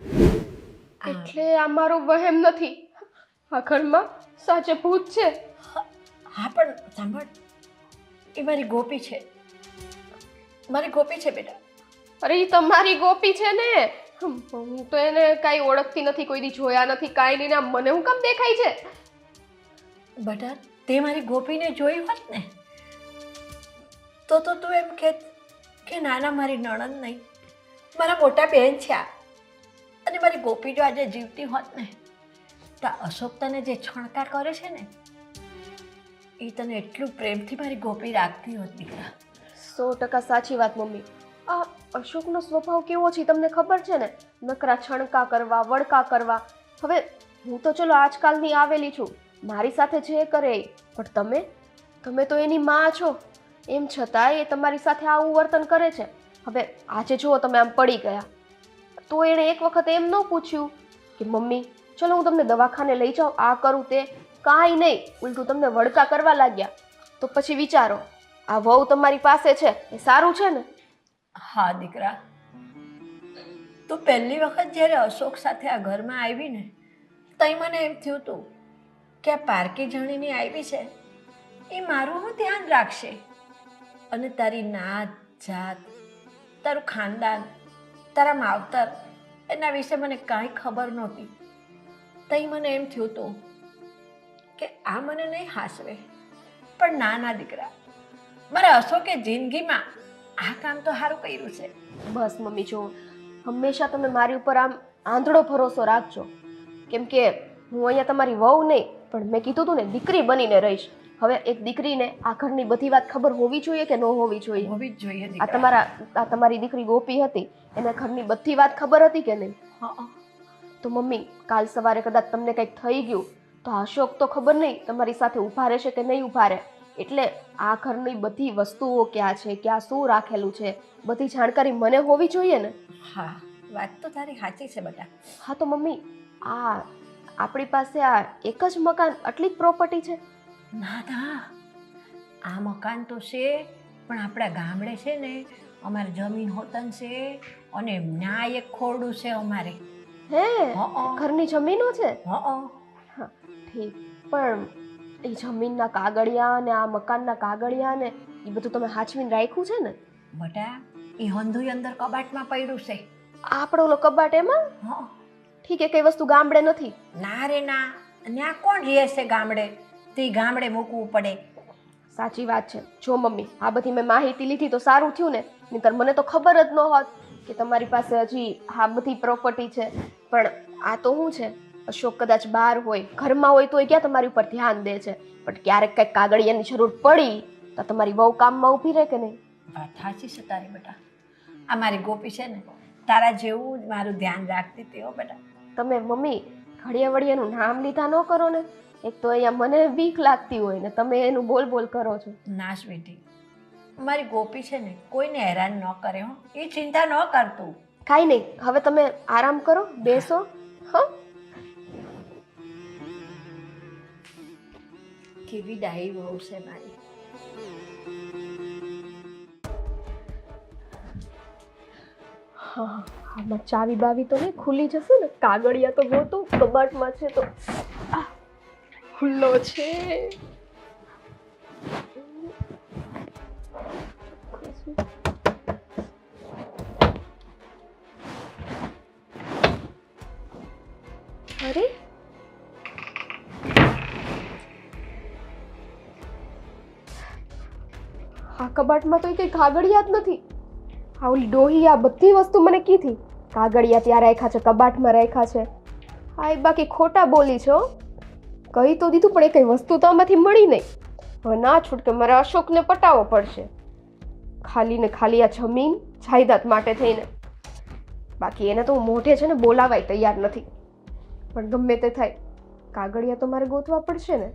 એટલે આ મારો વહેમ નથી. આ ઘરમાં સાચે ભૂત છે. હા પણ સાંભળ, એ મારી ગોપી છે, મારી ગોપી છે બેટા. અરે ઈ તમારી ગોપી છે ને. હું તો એને કાંઈ ઓળખતી નથી, કોઈ દી જોયા નથી, કાંઈ નહીં. ને આમ મને હું કામ દેખાય છે? બેટા તે મારી ગોપીને જોઈ હોત ને તો તું એમ કહેત કે નાના મારી નણંદ નહીં, મારા મોટા બહેન છે આ. અને મારી ગોપી જો આજે જીવતી હોત ને તો અશોક તને જે છણકાર કરે છે ને એ તને એટલું પ્રેમથી મારી ગોપી રાખતી હોત દીકરા. 100% સાચી વાત મમ્મી. આ અશોકનો સ્વભાવ કેવો છે તમને ખબર છે ને? નકરા છણકા કરવા, વળકા કરવા. હવે હું તો ચલો આજકાલની આવેલી છું, મારી સાથે જે કરે એ. પણ તમે તો એની માં છો, એમ છતાં એ તમારી સાથે આવું વર્તન કરે છે. હવે આજે જુઓ તમે આમ પડી ગયા તો એણે એક વખત એમ ન પૂછ્યું કે મમ્મી ચલો હું તમને દવાખાને લઈ જાઉં, આ કરું તે? કાંઈ નહીં, ઉલટું તમને વળકા કરવા લાગ્યા. તો પછી વિચારો, આ વહુ તમારી પાસે છે એ સારું છે ને? હા દીકરા, તું પહેલી વખત જ્યારે અશોક સાથે આ ઘરમાં આવી ને તઈ મને એમ થયું હતું કે આ પારકી જણીની આવી છે એ મારું હું ધ્યાન રાખશે, અને તારી નાત જાત, તારું ખાનદાન, તારા માવતર એના વિશે મને કાંઈ ખબર નહોતી. તઈ મને એમ થયું હતું કે આ મને નહીં હાસવે. પણ ના દીકરા, મારા અશોકે જિંદગીમાં આ કામ તો સારું કર્યું છે. બસ મમ્મી જો, હંમેશા તમે મારી ઉપર આમ આંધળો ભરોસો રાખજો. કેમ કે હું અહીંયા તમારી વહુ નહીં, પણ મેં કીધું હતું ને દીકરી બનીને રહીશ. હવે એક દીકરીને આ ઘરની બધી વાત ખબર હોવી જોઈએ કે ન હોવી જોઈએ? હોવી જ જોઈએ આ દીકરા. તમારી દીકરી ગોપી હતી, એને ઘરની બધી વાત ખબર હતી કે નહીં? હા, તો મમ્મી કાલ સવારે કદાચ તમને કંઈક થઈ ગયું તો અશોક તો ખબર નહીં તમારી સાથે ઊભા રહેશે કે નહીં ઊભા રહે. એટલે આ ઘરની બધી વસ્તુઓ ક્યાં છે, ક્યાં શું રાખેલું છે, બધી જાણકારી મને હોવી જોઈએ ને? હા, વાત તો તારી સાચી છે બેટા. હા તો મમ્મી, આ આપણી પાસે આ એક જ મકાન, આટલી જ પ્રોપર્ટી છે? ના ના, આ મકાન તો છે, પણ આપણા ગામડે છે ને અમારે જમીન હોતન છે, અને ન્યાય એક ખોરડું છે અમારે. હે, હં. ઘરની જમીનો છે? હં. હા ઠીક, પણ એ જમીનના કાગળિયા ને આ મકાનના કાગળિયા ને એ બધું તમે હાચવીને રાખ્યું છે ને? બેટા એ હંધુય અંદર કબાટમાં પડ્યું છે. આપણો ઓલો કબાટ એમાં? હં. ઠીક, એ કઈ વસ્તુ ગામડે નથી? ના રે ના, ત્યાં કોણ રહે છે ગામડે? તે ગામડે મૂકવું પડે. સાચી વાત છે. જો મમ્મી, આ બધી મેં માહિતી લીધી તો સારું થયું ને, નહીંતર મને તો ખબર જ ન હોત કે તમારી પાસે હજી આ બધી પ્રોપર્ટી છે. પણ આ તો શું છે, અશોક કદાચ બહાર હોય, ઘરમાં હોય તો એ ક્યાં તમારી ઉપર ધ્યાન દે છે? પણ ક્યારેક કંઈક કાગળિયાની જરૂર પડી તો તમારી બહુ કામમાં ઊભી રહે કે નહીં? વાત સાચી છે તારી બેટા. આ મારી ગોપી છે ને તારા જેવું જ મારું ધ્યાન રાખતી હતી હો બેટા. તમે મમ્મી ઘડિયા વડિયાનું નામ લીધા ન કરો ને. એક તો અહીંયા મને બીક લાગતી હોય ને તમે એનું બોલ બોલ કરો છો. ના સ્વીટી, મારી ગોપી છે ને કોઈને હેરાન ન કરે હો, એ ચિંતા ન કરતું. કાંઈ નહીં, હવે તમે આરામ કરો, બેસો. હા, કેવી ડાહી વહુ છે મારી. હા, આમાં ચાવી બાવી તો નહીં ખુલી જશે ને? કાગળિયા તો ગોતો, કબાટમાં છે તો ખુલ્લો છે. અરે આ કબાટમાં તો કઈ કાગળિયા જ નથી. આ ઓલી ડોહી આ બધી વસ્તુ મને કીધી, કાગળિયા ત્યાં રાખ્યા છે, કબાટમાં રાખ્યા છે. હા એ બાકી ખોટા બોલી છો. કહી તો દીધું પણ એ કઈ વસ્તુ તો આમાંથી મળી નહીં. હવે ના છૂટકે મારે અશોકને પટાવવો પડશે, ખાલી ને ખાલી આ જમીન જાયદાદ માટે થઈને. બાકી એને તો હું મોઢે છે ને બોલાવાય તૈયાર નથી. પણ ગમે તે થાય, કાગળિયા તો મારે ગોતવા પડશે ને.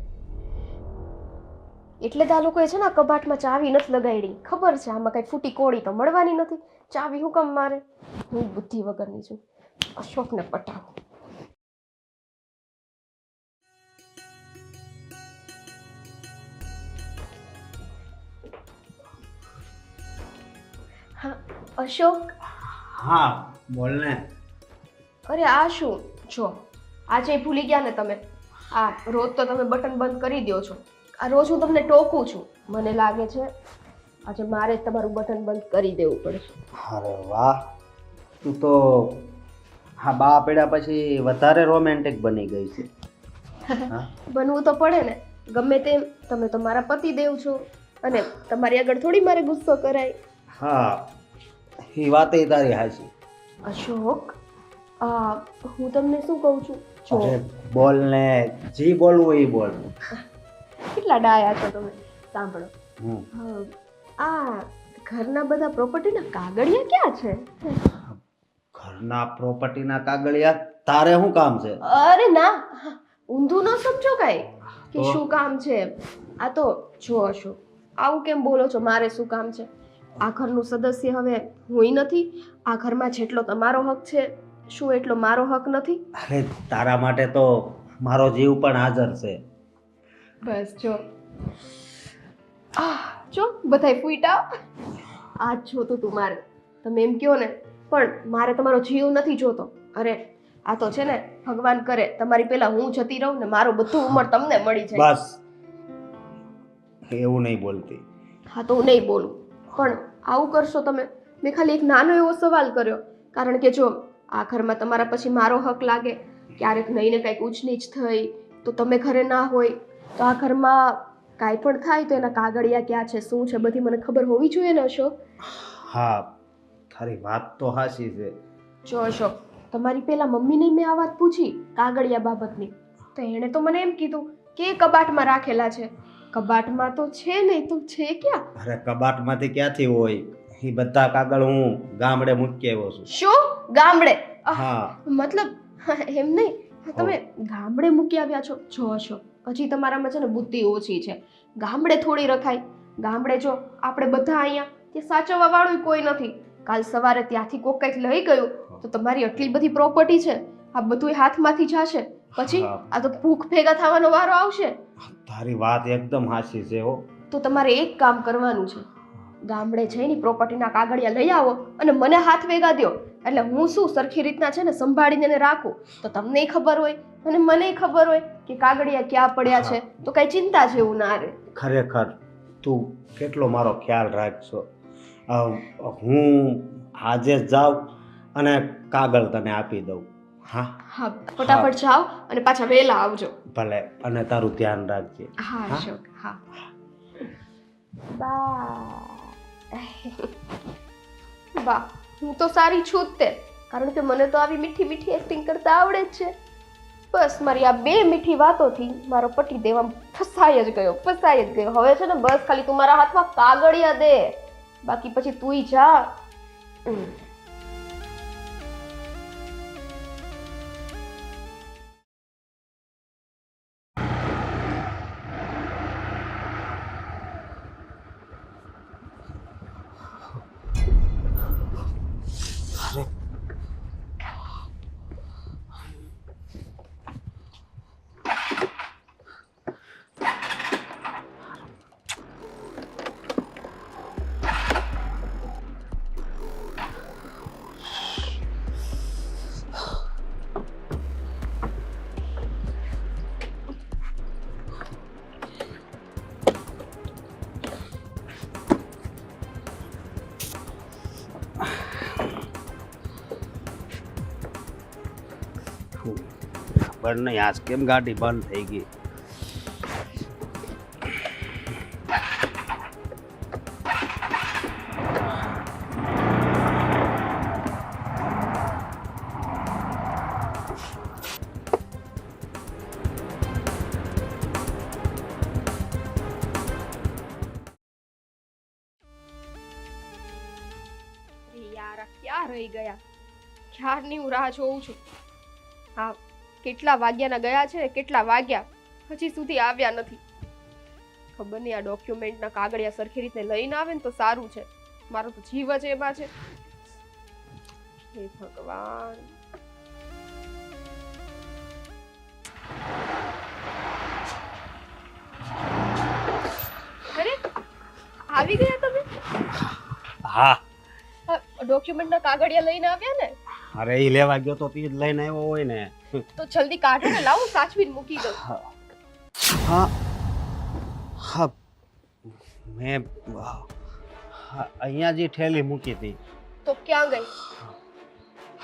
એટલે જ આ લોકોએ છે ને આ કબાટમાં ચાવી નથી લગાડી. ખબર છે આમાં કઈ ફૂટી કોળી તો મળવાની નથી. ચાવી હું કામ મારે? હું બુદ્ધિ વગરની છું. અશોકને પટાવું. હા અશોક, હા બોલ ને. અરે આ શું જો, આજે ભૂલી ગયા ને તમે. આ રોજ તો તમે બટન બંધ કરી દો છો. આ રોજ હું તમને ટોકું છું. મને લાગે છે આજે મારે જ તમારું બટન બંધ કરી દેવું પડશે. અરે વાહ, તું તો હા બા પડ્યા પછી વધારે રોમેન્ટિક બની ગઈ છે. હા બનવું તો પડે ને, ગમે તેમ તમે તો મારા પતિદેવ છો અને તમારી આગળ થોડી મારે ગુસ્સો કરાય. હા, એ વાત તારી હાચી. અશોક, હું તમને શું કહું છું જો, અરે બોલ ને, જી બોલવું એ બોલ. કેટલા ડાયા છો તમે. સાંભળો, હમ. આ ઘરના બધા પ્રોપર્ટીના કાગળિયા ક્યાં છે? ઘરના પ્રોપર્ટીના કાગળિયા તારે શું કામ છે? અરે ના, ઊંધું ન સમજો કાંઈ કે તો? શું કામ છે. આ તો જો અશોક, આવું કેમ બોલો છો? મારે શું કામ છે? આ ઘરનું સદસ્ય હવે હુંય નથી. આ ઘરમાં જેટલો તમારો હક છે, શું એટલો મારો હક નથી? અરે તારા માટે તો મારો જીવ પણ હાજર છે. બસ જો, જો બધાય ફૂટા. આ જ જોતું તું મારે. તમે એમ કહો ને, પણ મારે તમારો જીવ નથી જોતો. અરે આ તો છે ને, ભગવાન કરે તમારી પહેલા હું જતી રહું ને મારો બધું ઉંમર તમને મળી જાય. બસ એવું નહીં બોલતી. હા તો હું નહીં બોલું, પણ આવું કરશો તમે. મેં ખાલી એક નાનો એવો સવાલ કર્યો, કારણ કે જો આ ઘરમાં તમારા પછી મારો હક લાગે, ક્યારેક નહીં ને કંઈક ઊંચ નીચ થઈ તો તમે ઘરે ના હોય, તો આ ઘરમાં કાંઈ પણ થાય તો એના કાગળિયા ક્યાં છે, શું છે, બધી મને ખબર હોવી જોઈએ ને અશોક. હા, તારી વાત તો હાચી છે. જો અશોક, તમારી પહેલા મમ્મીને મેં આ વાત પૂછી કાગળિયા બાબતની, તો એણે તો મને એમ કીધું કે એ કબાટમાં રાખેલા છે. કબાટમાં તો છે નહીં, તો છે ક્યાં? અરે કબાટમાંથી ક્યાંથી હોય? એ બધા કાગળ હું ગામડે મૂકી આવ્યો છું. શું ગામડે? હા. મતલબ એમ નહીં, તમે ગામડે મૂકી આવ્યા છો? જો અશોક, હજી તમારામાં છે ને બુદ્ધિ ઓછી છે. ગામડે થોડી રખાય. ગામડે જો આપણે બધા અહીંયા, તે સાચવવા વાળું કોઈ નથી. કાલ સવારે ત્યાંથી કોક કંઈક લઈ ગયું તો તમારી આટલી બધી પ્રોપર્ટી છે, આ બધું હાથમાંથી જશે. પછી આ તો ભૂખ ભેગા થવાનો વારો આવશે. તારી વાત એકદમ હાચી છે હો. તો તમારે એક કામ કરવાનું છે, ગામડે જઈને પ્રોપર્ટીના કાગળિયા લઈ આવો અને મને હાથ ભેગા દ્યો. એટલે હું શું સરખી રીતના છે ને સંભાળીને એને રાખું, તો તમને ખબર હોય અને મને ખબર હોય કે કાગળિયા ક્યાં પડ્યા છે, તો કઈ ચિંતા જેવું ના રહે. ખરેખર તું કેટલો મારો ખ્યાલ રાખશો. હું આજે જ જાઉં અને કાગળ તને આપી દઉં. હા હા, ફટાફટ જાઓ અને પાછા વહેલા આવજો. ભલે, અને તારું ધ્યાન રાખજે. હા અશોક, હા. બા, હું તો સારી છું જ તે, કારણ કે મને તો આવી મીઠી મીઠી એક્ટિંગ કરતા આવડે જ છે. બસ મારી આ બે મીઠી વાતોથી મારો પતિ દેવામાં ફસાઈ જ ગયો. હવે છે ને બસ ખાલી તું મારા હાથમાં કાગળિયા દે, બાકી પછી તુંય જા. ખબર નહીં આજ કેમ ગાડી બંધ થઈ ગઈ. યાર, ક્યાં રહી ગયા? ક્યારની હું રાહ જોઉં છું. હા, કેટલા વાગ્યાના ગયા છે, કેટલા વાગ્યા, હજી સુધી આવ્યા નથી. ખબર નહીં આ ડોક્યુમેન્ટના કાગળિયા સરખી રીતે લઈને આવે ને તો સારું છે. મારો તો જીવ જ એમાં છે. હે ભગવાન. અરે આવી ગયા તમે? હા, ડોક્યુમેન્ટના કાગળિયા લઈને આવ્યા ને? અરે એ લેવા ગયો તો તી જ લઈને આવ્યો હોય ને. તો જલ્દી કાઢો ને, લાવો સાચવીને મૂકી દો. હા હા મેં અહીંયા જે ઠેલી મૂકી હતી. તો ક્યાં ગઈ?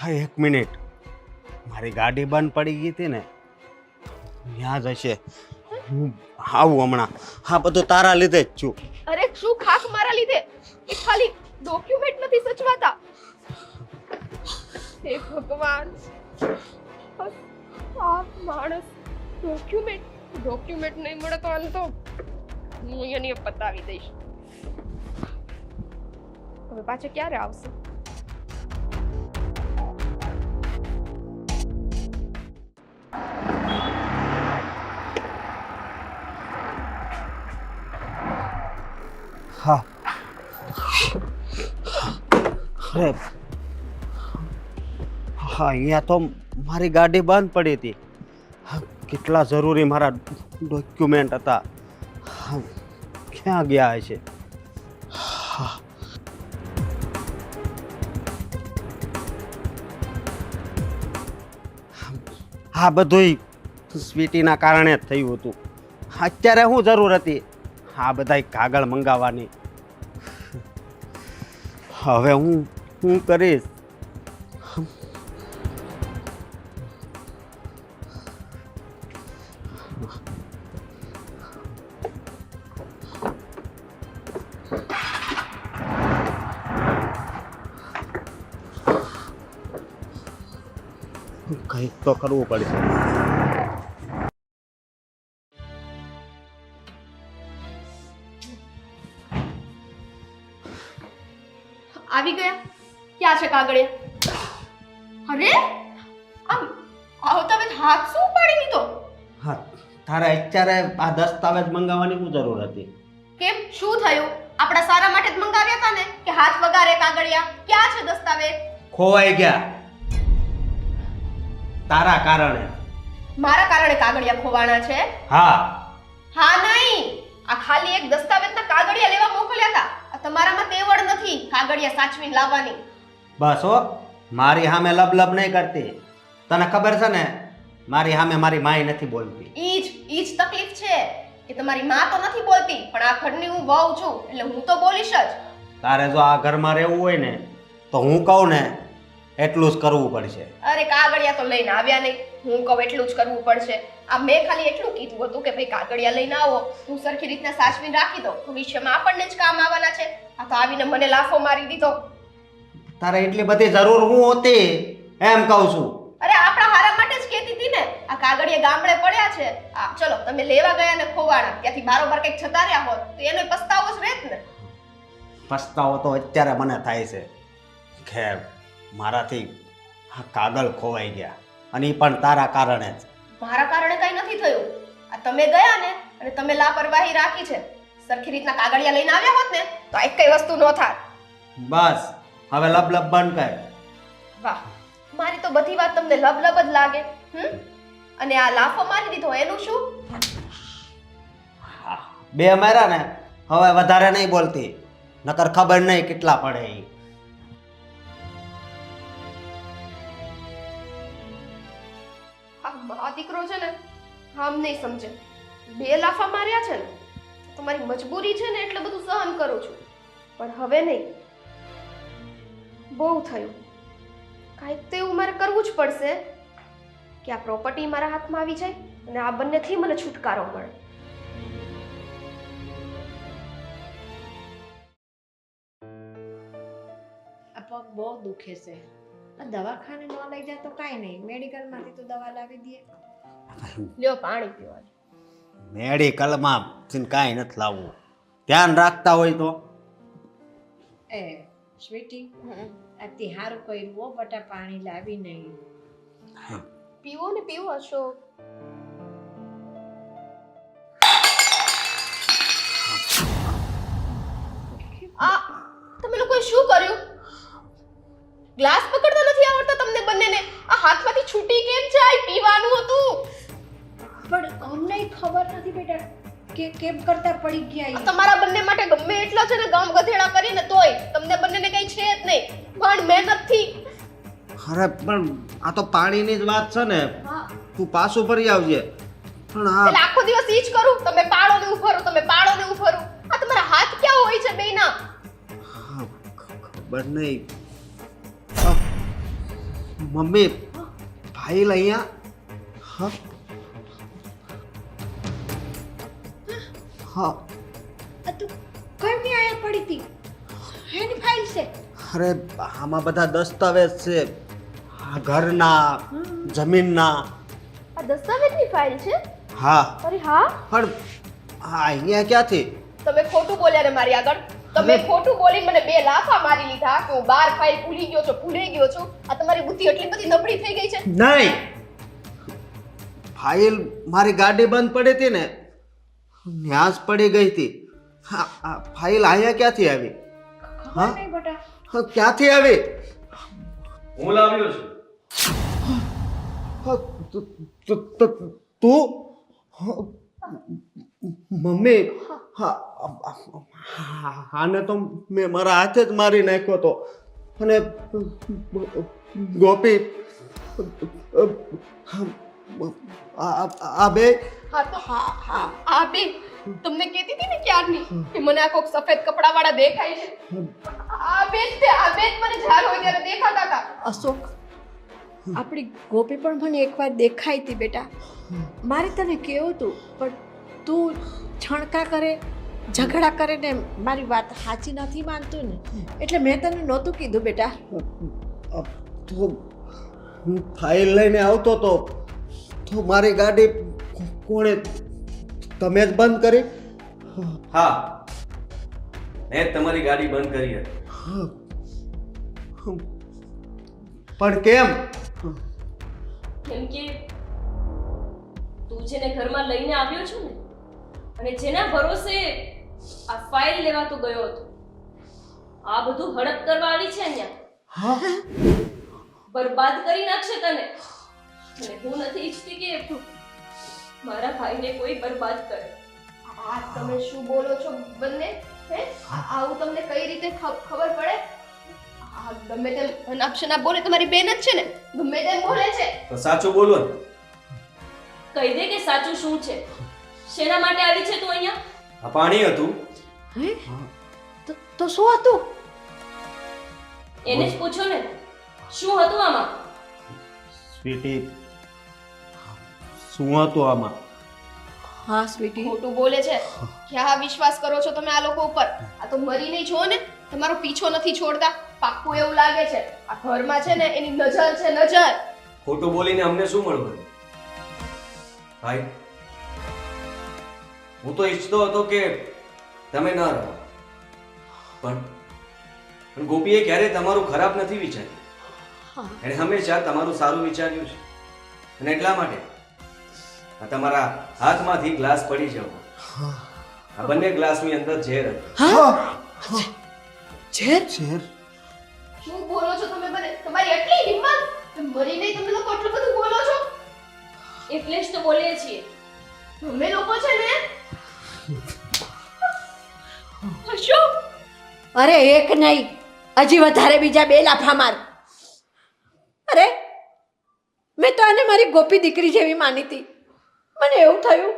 હા 1 મિનિટ, મારી ગાડી બંધ પડી ગઈ હતી ને, ત્યાં જ હશે. હું આવું હમણાં. હા બધું તારા લીધે જ છું. અરે શું ખાક મારા લીધે? એ ખાલી ડોક્યુમેન્ટ નથી સચવાતા. હે ભગવાન, આ માણસ ડોક્યુમેન્ટ નહીં મળે તો આને તો હું અહીંયા પતાવી દઈશ. હવે પાછા ક્યારે આવશે? હા અરે હા અહીંયા તો મારી ગાડી બંધ પડી હતી. હા, કેટલા જરૂરી મારા ડોક્યુમેન્ટ હતા. હા, ક્યાં ગયા હશે? હા હા બધુંય સ્વીટીના કારણે જ થયું હતું. અત્યારે શું જરૂર હતી આ બધા કાગળ મંગાવવાની? હવે હું કરીશ? કંઈક તો કરવું પડશે. આવી ગયા? ક્યાં છે કાગળિયા? અરે આમ આવતા વેત હાથ શું ઉપાડી દીધો? હા તારે અત્યારે આ દસ્તાવેજ મંગાવવાની શું જરૂર હતી? કેમ, શું થયું? આપણા સારા માટે જ મંગાવ્યા હતા ને કે હાથ વગારે કાગળિયા? ક્યાં છે દસ્તાવેજ? ખોવાઈ ગયા તારા કારણે. મારા કારણે કાગળિયા ખોવાણા છે? હા હા નહીં, આ ખાલી એક દસ્તાવેજના કાગળિયા લેવા મોકલ્યા હતા. આ તમારામાં તેવડ નથી કાગળિયા સાચવીને લાવવાની. બસ હો, મારી સામે લબ નહીં કરતી. તને ખબર છે ને મારી સામે મારી માય નથી બોલતી. ઈ જ તકલીફ છે કે તમારી માં તો નથી બોલતી, પણ આ ઘરની હું વહુ છું એટલે હું તો બોલીશ જ. તારે જો આ ઘરમાં રહેવું હોય ને તો હું કહું ને એટલું જ કરવું પડશે. અરે કાગળિયા તો લઈને આવ્યા નહીં, હું કહું એટલું જ કરવું પડશે. આ મેં ખાલી એટલું કીધું હતું કે ભાઈ કાગળિયા લઈને આવો, હું સરખી રીતના સાચવીને રાખી દઉં, ભવિષ્યમાં આપણને જ કામ આવવાના છે. આ તો આવીને મને લાફો મારી દીધો. તારે એટલી બધી જરૂર હું હતી એમ કહું છું. અરે આપણા હારા માટે જ કહેતી હતી ને. આ કાગળિયા ગામડે પડ્યા છે. આ ચલો તમે લેવા ગયા ને ખોવાણા, ત્યાંથી બારોબાર કંઈક જતા રહ્યા હોત તો એનો પસ્તાવો જ રહેત ને. પસ્તાવો તો અત્યારે મને થાય છે. ખેર મારાથી આ કાગળ ખોવાઈ ગયા અને એ પણ તારા કારણે જ. મારા કારણે કઈ નથી થયું. આ તમે ગયા ને અને તમે લાપરવાહી રાખી છે. સરખી રીતના કાગળિયા લઈને આવ્યા હોત ને તો એક કઈ વસ્તુ ન થાત. બસ હવે લબ બંધ કર. વાહ, મારી તો બધી વાત તમને લબ જ લાગે. અને આ લાફો મારી દીધો એનું શું? બે માર્યા ને હવે વધારે નહીં બોલતી, નકર ખબર નહીં કેટલા પડે ઈ. આ દીકરો છે ને આમ નહીં સમજે. 2 લાફા માર્યા છે ને તમારી મજબૂરી છે ને એટલે બધું સહન કરું છું, પણ હવે નહીં. બહુ થયું. કાંઈક તો એવું મારે કરવું જ પડશે કે આ પ્રોપર્ટી મારા હાથમાં આવી જાય અને આ બંનેથી મને છુટકારો મળે. આ પગ બહુ દુખે છે. આ દવાખાને ન લઈ જાય તો કાંઈ નહીં, મેડિકલમાંથી તો દવા લાવી દઈએ. લ્યો પાણી પીવા. મેડિકલમાં કાંઈ નથી લાવવું, ધ્યાન રાખતા હોય તો. એ સ્વીટી, આથી સારું કર્યું હો બટા, પાણી લાવી નહીં. પીવો ને પીવો અશોક. આ તમે લોકોએ શું કર્યું? ગ્લાસ પકડતા નથી આવડતા તમને બંનેને? આ હાથમાંથી છૂટી કેમ જાય? પીવાનું હતું. પણ અમને ખબર નથી બેટા કે કેમ કરતા પડી ગયા. તમારા બંને માટે ગમે એટલા છે ને ગામ ગધેડા કરીને તોય તમને બંનેને કઈ છે જ નહીં. અરે પણ આ તો પાણીની જ વાત છે ને, હા તું પાછું ફરી આવજે. પણ આ એટલે આખો દિવસ ઈ જ કરું, તમે પાડો ને ઉભરું, તમે પાડો ને ઉભરું. આ તમારા હાથ ક્યાં હોય છે બેયના? હા, ખબર નહીં. મમ્મી ફાઇલ અહીંયા. હા હા આ તું કેમ ની આયા પડી હતી? એની ફાઇલ છે. અરે આમાં બધા દસ્તાવેજ છે, આ ઘરના, જમીનના. આ દસ્તાવેજની ફાઇલ છે? હા અરે હા, પણ આ અહીંયા ક્યાંથી? તમે ખોટું બોલ્યા ને મારી આગળ. તમે ખોટું બોલીને મને 2 લાફા મારી લીધા કે હું બાર ફાઇલ ભૂલી ગયો છું, ભૂલી ગયો છું. આ તમારી બુદ્ધિ એટલી બધી નબળી થઈ ગઈ છે. નહીં, ફાઇલ મારી ગાડી બંધ પડી હતી ને, ત્યાં જ પડી ગઈ હતી. આ ફાઇલ અહીંયા ક્યાંથી આવી? હા નહીં બેટા. હા, ક્યાંથી આવી? હું લાવ્યો છું. હા, તું? હા, મમ્મી, આને તો મેં મારા હાથે જ મારી નાખ્યો હતો. અને ગોપી, આ બે. હા તો આ બે તમને કહેતી હતી ને ક્યારની કે મને આ કોક સફેદ કપડાવાળા દેખાય છે. આ બે જ તે, આ બે જ મને જ્યારે હોય ત્યારે દેખાતા હતા. અશોક, આપણી ગોપી પણ મને એકવાર દેખાઈ હતી બેટા. મારે તને કેવું હતું, પણ તું છણકા કરે, ઝઘડા કરે ને મારી વાત સાચી નથી માનતું ને, એટલે મેં તને નહોતું કીધું બેટા. તો હું ફાઇલ લઈને આવતો તો મારી ગાડી કોણે, તમે જ બંધ કરી? હા, મેં જ તમારી ગાડી બંધ કરી હતી. પણ કેમ? કેમ કે તું જેને ઘરમાં લઈને આવ્યો છો ને, અને જેના ભરોસે આ ફાઇલ લેવા તો ગયો હતો, આ બધું હડપ કરવા આવી છે અહીંયા. હા, બરબાદ કરી નાખશે તને. અને હું નથી ઈચ્છતી કે મારા ભાઈને કોઈ બરબાદ કરે. આ તમે શું બોલો છો બંને? હે આવું તમને કઈ રીતે ખબર પડે? આ ગમે તેમ અનાપશના બોલે, તમારી બેન જ છે ને, ગમે તેમ બોલે છે. તો સાચું બોલો ને. કહી દે કે સાચું શું છે. શેના માટે આવી છે તું અહીંયા? આ પાણી હતું. હે? તો શું હતું? એને જ પૂછો ને, શું હતું આમાં? સ્વીટી, શું હતું આમાં? હા સ્વીટી, ખોટું બોલે છે. ક્યાં વિશ્વાસ કરો છો તમે આ લોકો ઉપર? આ તો મરી નહીં છો ને, તમારો પીછો નથી છોડતા. પાક્કું એવું લાગે છે આ ઘરમાં છે ને એની નજર છે, નજર. ખોટું બોલીને અમને શું મળવું? ભાઈ, હું તો ઈચ્છતો હતો કે તમે ન રહો, પણ ગોપીએ ક્યારેય તમારું ખરાબ નથી વિચાર્યું. એણે હંમેશા તમારું સારું વિચાર્યું છે. અને એટલા માટે આ તમારા હાથમાંથી ગ્લાસ પડી જવો, આ બંને ગ્લાસની અંદર ઝેર હતું. ઝેર? ઝેર? શું બોલો છો તમે બંને? તમારી એટલી હિંમત? મરી નહીં તમે લોકો આટલું બધું બોલો છો? એટલે જ તો બોલીએ છીએ. તમે લોકો છે ને શું? અરે એક નહીં, હજી વધારે બીજા 2 લાફા માર. અરે મેં તો આને મારી ગોપી દીકરી જેવી માની હતી. મને એવું થયું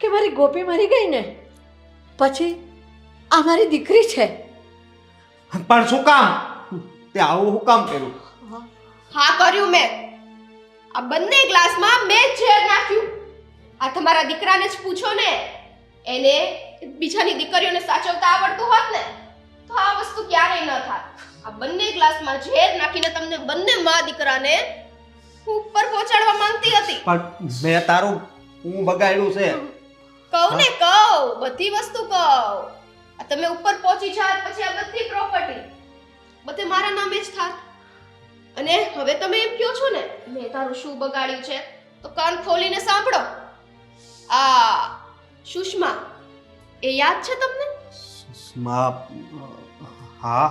કે મારી ગોપી મરી ગઈ ને પછી આ મારી દીકરી છે. પણ શું કામ તે આવું શું કામ કર્યું? હા કર્યું મેં. આ બંને ગ્લાસમાં મેં ઝેર નાખ્યું. આ તમારા દીકરાને જ પૂછો ને, એને બીજાની દીકરીઓને સાચવતા આવડતું હોત ને તો આ વસ્તુ ક્યારેય ન થાત. આ બંને ગ્લાસમાં ઝેર નાખીને તમને બંને માં દીકરાને ઉપર પહોંચાડવા માંગતી હતી. પણ મેં તારું હું બગાડ્યું છે. કહું ને કહું, બધી વસ્તુ કહું. આ તમે ઉપર પહોંચી જાત પછી આ બધી પ્રોપર્ટી બધે મારા નામે જ થાત. અને હવે તમે એમ કહો છો ને મેં તારું શું બગાડ્યું છે, તો કાન ખોલીને સાંભળો. આ સુષ્મા એ યાદ છે તમને? હા.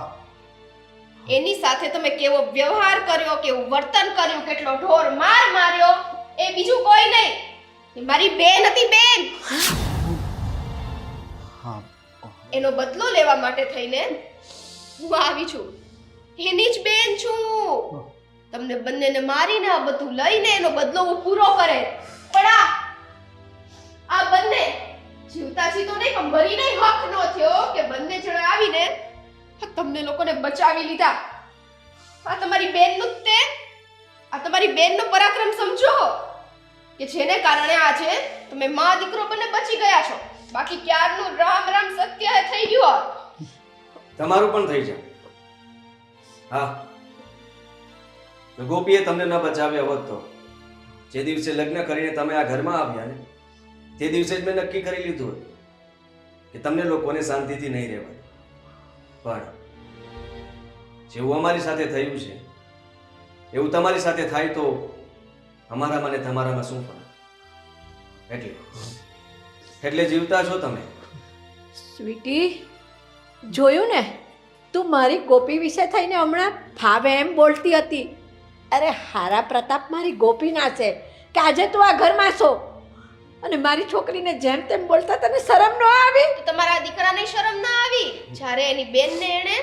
એની સાથે તમે કેવો વ્યવહાર કર્યો, કેવું વર્તન કર્યું, કેટલો ઢોર માર માર્યો, એ બીજું કોઈ નહીં, એ મારી બેન હતી, બેન. હા. એનો બદલો લેવા માટે થઈને હું આવી છું. એની જ બેન છું. તમને બંનેને મારીને આ બધું લઈને એનો બદલો હું પૂરો કરે. પણ આ બંને જીવતા જીતો નહીં પણ મરીને હક નો થયો કે બંને જણા આવીને તમને લોકોને બચાવી લીધા. આ તમારી બેનનું તે આ તમારી બેનનો પરાક્રમ સમજો કે જેને કારણે આજે તમે માં દીકરો બંને બચી ગયા છો. બાકી ક્યારનું રામ રામ સત્ય થઈ ગયું. તમારું પણ થઈ જાય. હા, તો ગોપીએ તમને ન બચાવ્યા હોત તો જે દિવસે લગ્ન કરીને તમે આ ઘરમાં આવ્યા ને તે દિવસે જ મેં નક્કી કરી લીધું હતું કે તમને લોકોને શાંતિથી નહીં રહેવા. પણ જેવું અમારી સાથે થયું છે એવું તમારી સાથે થાય તો અમારામાં ને તમારામાં શું ફરક? એટલે જીવતા છો તમે. સ્વીટી, જોયું ને, તું મારી ગોપી વિશે થઈને હમણાં ફાવે એમ બોલતી હતી. અરે હારા પ્રતાપ મારી ગોપીના છે કે આજે તું આ ઘરમાં છો અને મારી છોકરીને જેમ તેમ બોલતા તને શરમ ન આવી? તો તમારા દીકરાને શરમ ના આવી જ્યારે એની બેનને એણે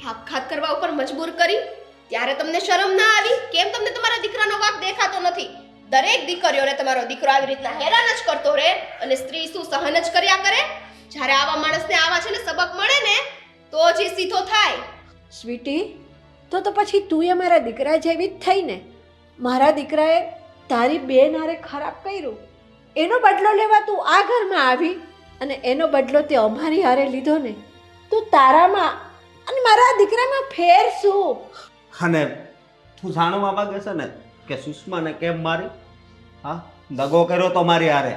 આપઘાત કરવા ઉપર મજબૂર કરી ત્યારે તમને શરમ ના આવી? કેમ તમને તમારા દીકરાનો વાંક દેખાતો નથી? દરેક દીકરીઓને તમારો દીકરો આવી રીતના હેરાન જ કરતો રહે અને સ્ત્રી શું સહન જ કર્યા કરે? જ્યારે આવા માણસને આવા છે ને સબક મળે ને તો જ એ સીધો થાય. સ્વીટી, તો પછી તું એ મારા દીકરા જેવી જ થઈ ને. મારા દીકરાએ તારી બેન હારે ખરાબ કર્યું, એનો બદલો લેવા તું આ ઘરમાં આવી અને એનો બદલો તે અમારી હારે લીધો ને. તું તારામાં અને મારા દીકરામાં ફેર શું? અને તું જાણવા માંગે છે ને કે સુષ્માને કેમ મારી? હા, દગો કર્યો તો મારી હારે.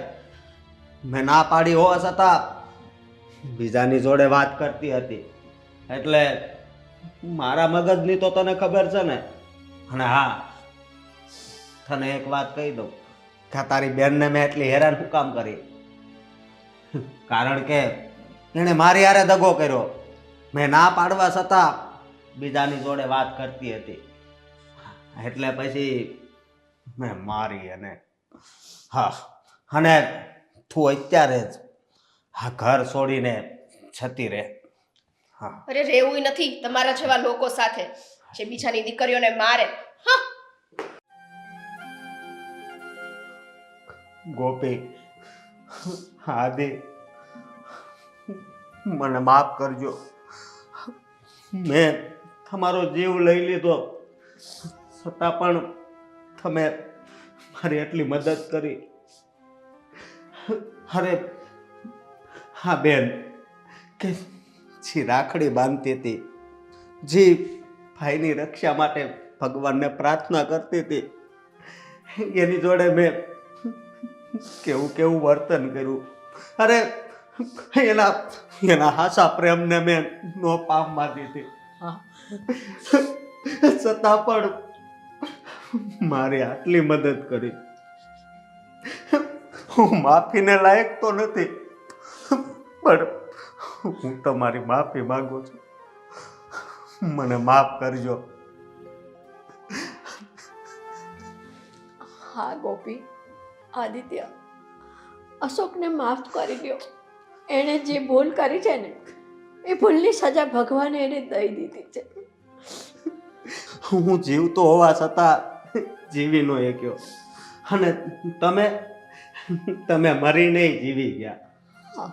મેં ના પાડી હોવા છતાં બીજાની જોડે વાત કરતી હતી એટલે મારા મગજની તો તને ખબર છે ને. અને હા, તને એક વાત કહી દઉં કે તારી બેનને મેં એટલી હેરાન શું કામ કરી? કારણ કે એણે મારી હારે દગો કર્યો. મેં ના પાડવા છતાં બીજાની જોડે વાત કરતી હતી એટલે પછી મેં મારી. અને હા, અને તું અત્યારે જ આ ઘર છોડીને જતી રહે. હા, અરે રહેવું નથી તમારા જેવા લોકો સાથે જે બીજાની દીકરીઓને મારે. હા, ગોપી, આદિ, મને માફ કરજો. મેં તમારો જીવ લઈ લીધો છતાં પણ તમે મારી એટલી મદદ કરી. અરે હા બેન, કે જે રાખડી બાંધતી હતી, જે ભાઈની રક્ષા માટે ભગવાનને પ્રાર્થના કરતી હતી, એની જોડે મેં કેવું કેવું વર્તન કર્યું. અરે એના હાસા પ્રેમને મેં નો પામવા દીધી. છતાં પણ મારી આટલી મદદ કરી. હું માફીને લાયક તો નથી પણ હું તમારી માફી માંગુ છું. મને માફ કરજો. હા ગોપી, આદિત્ય, અશોકને માફ કરી દો. એણે જે ભૂલ કરી છે ને એ ભૂલની સજા ભગવાને એને દઈ દીધી છે. હું જીવતો હોવા છતાં જીવી નો શક્યો અને તમે મરીને જીવી ગયા. હા,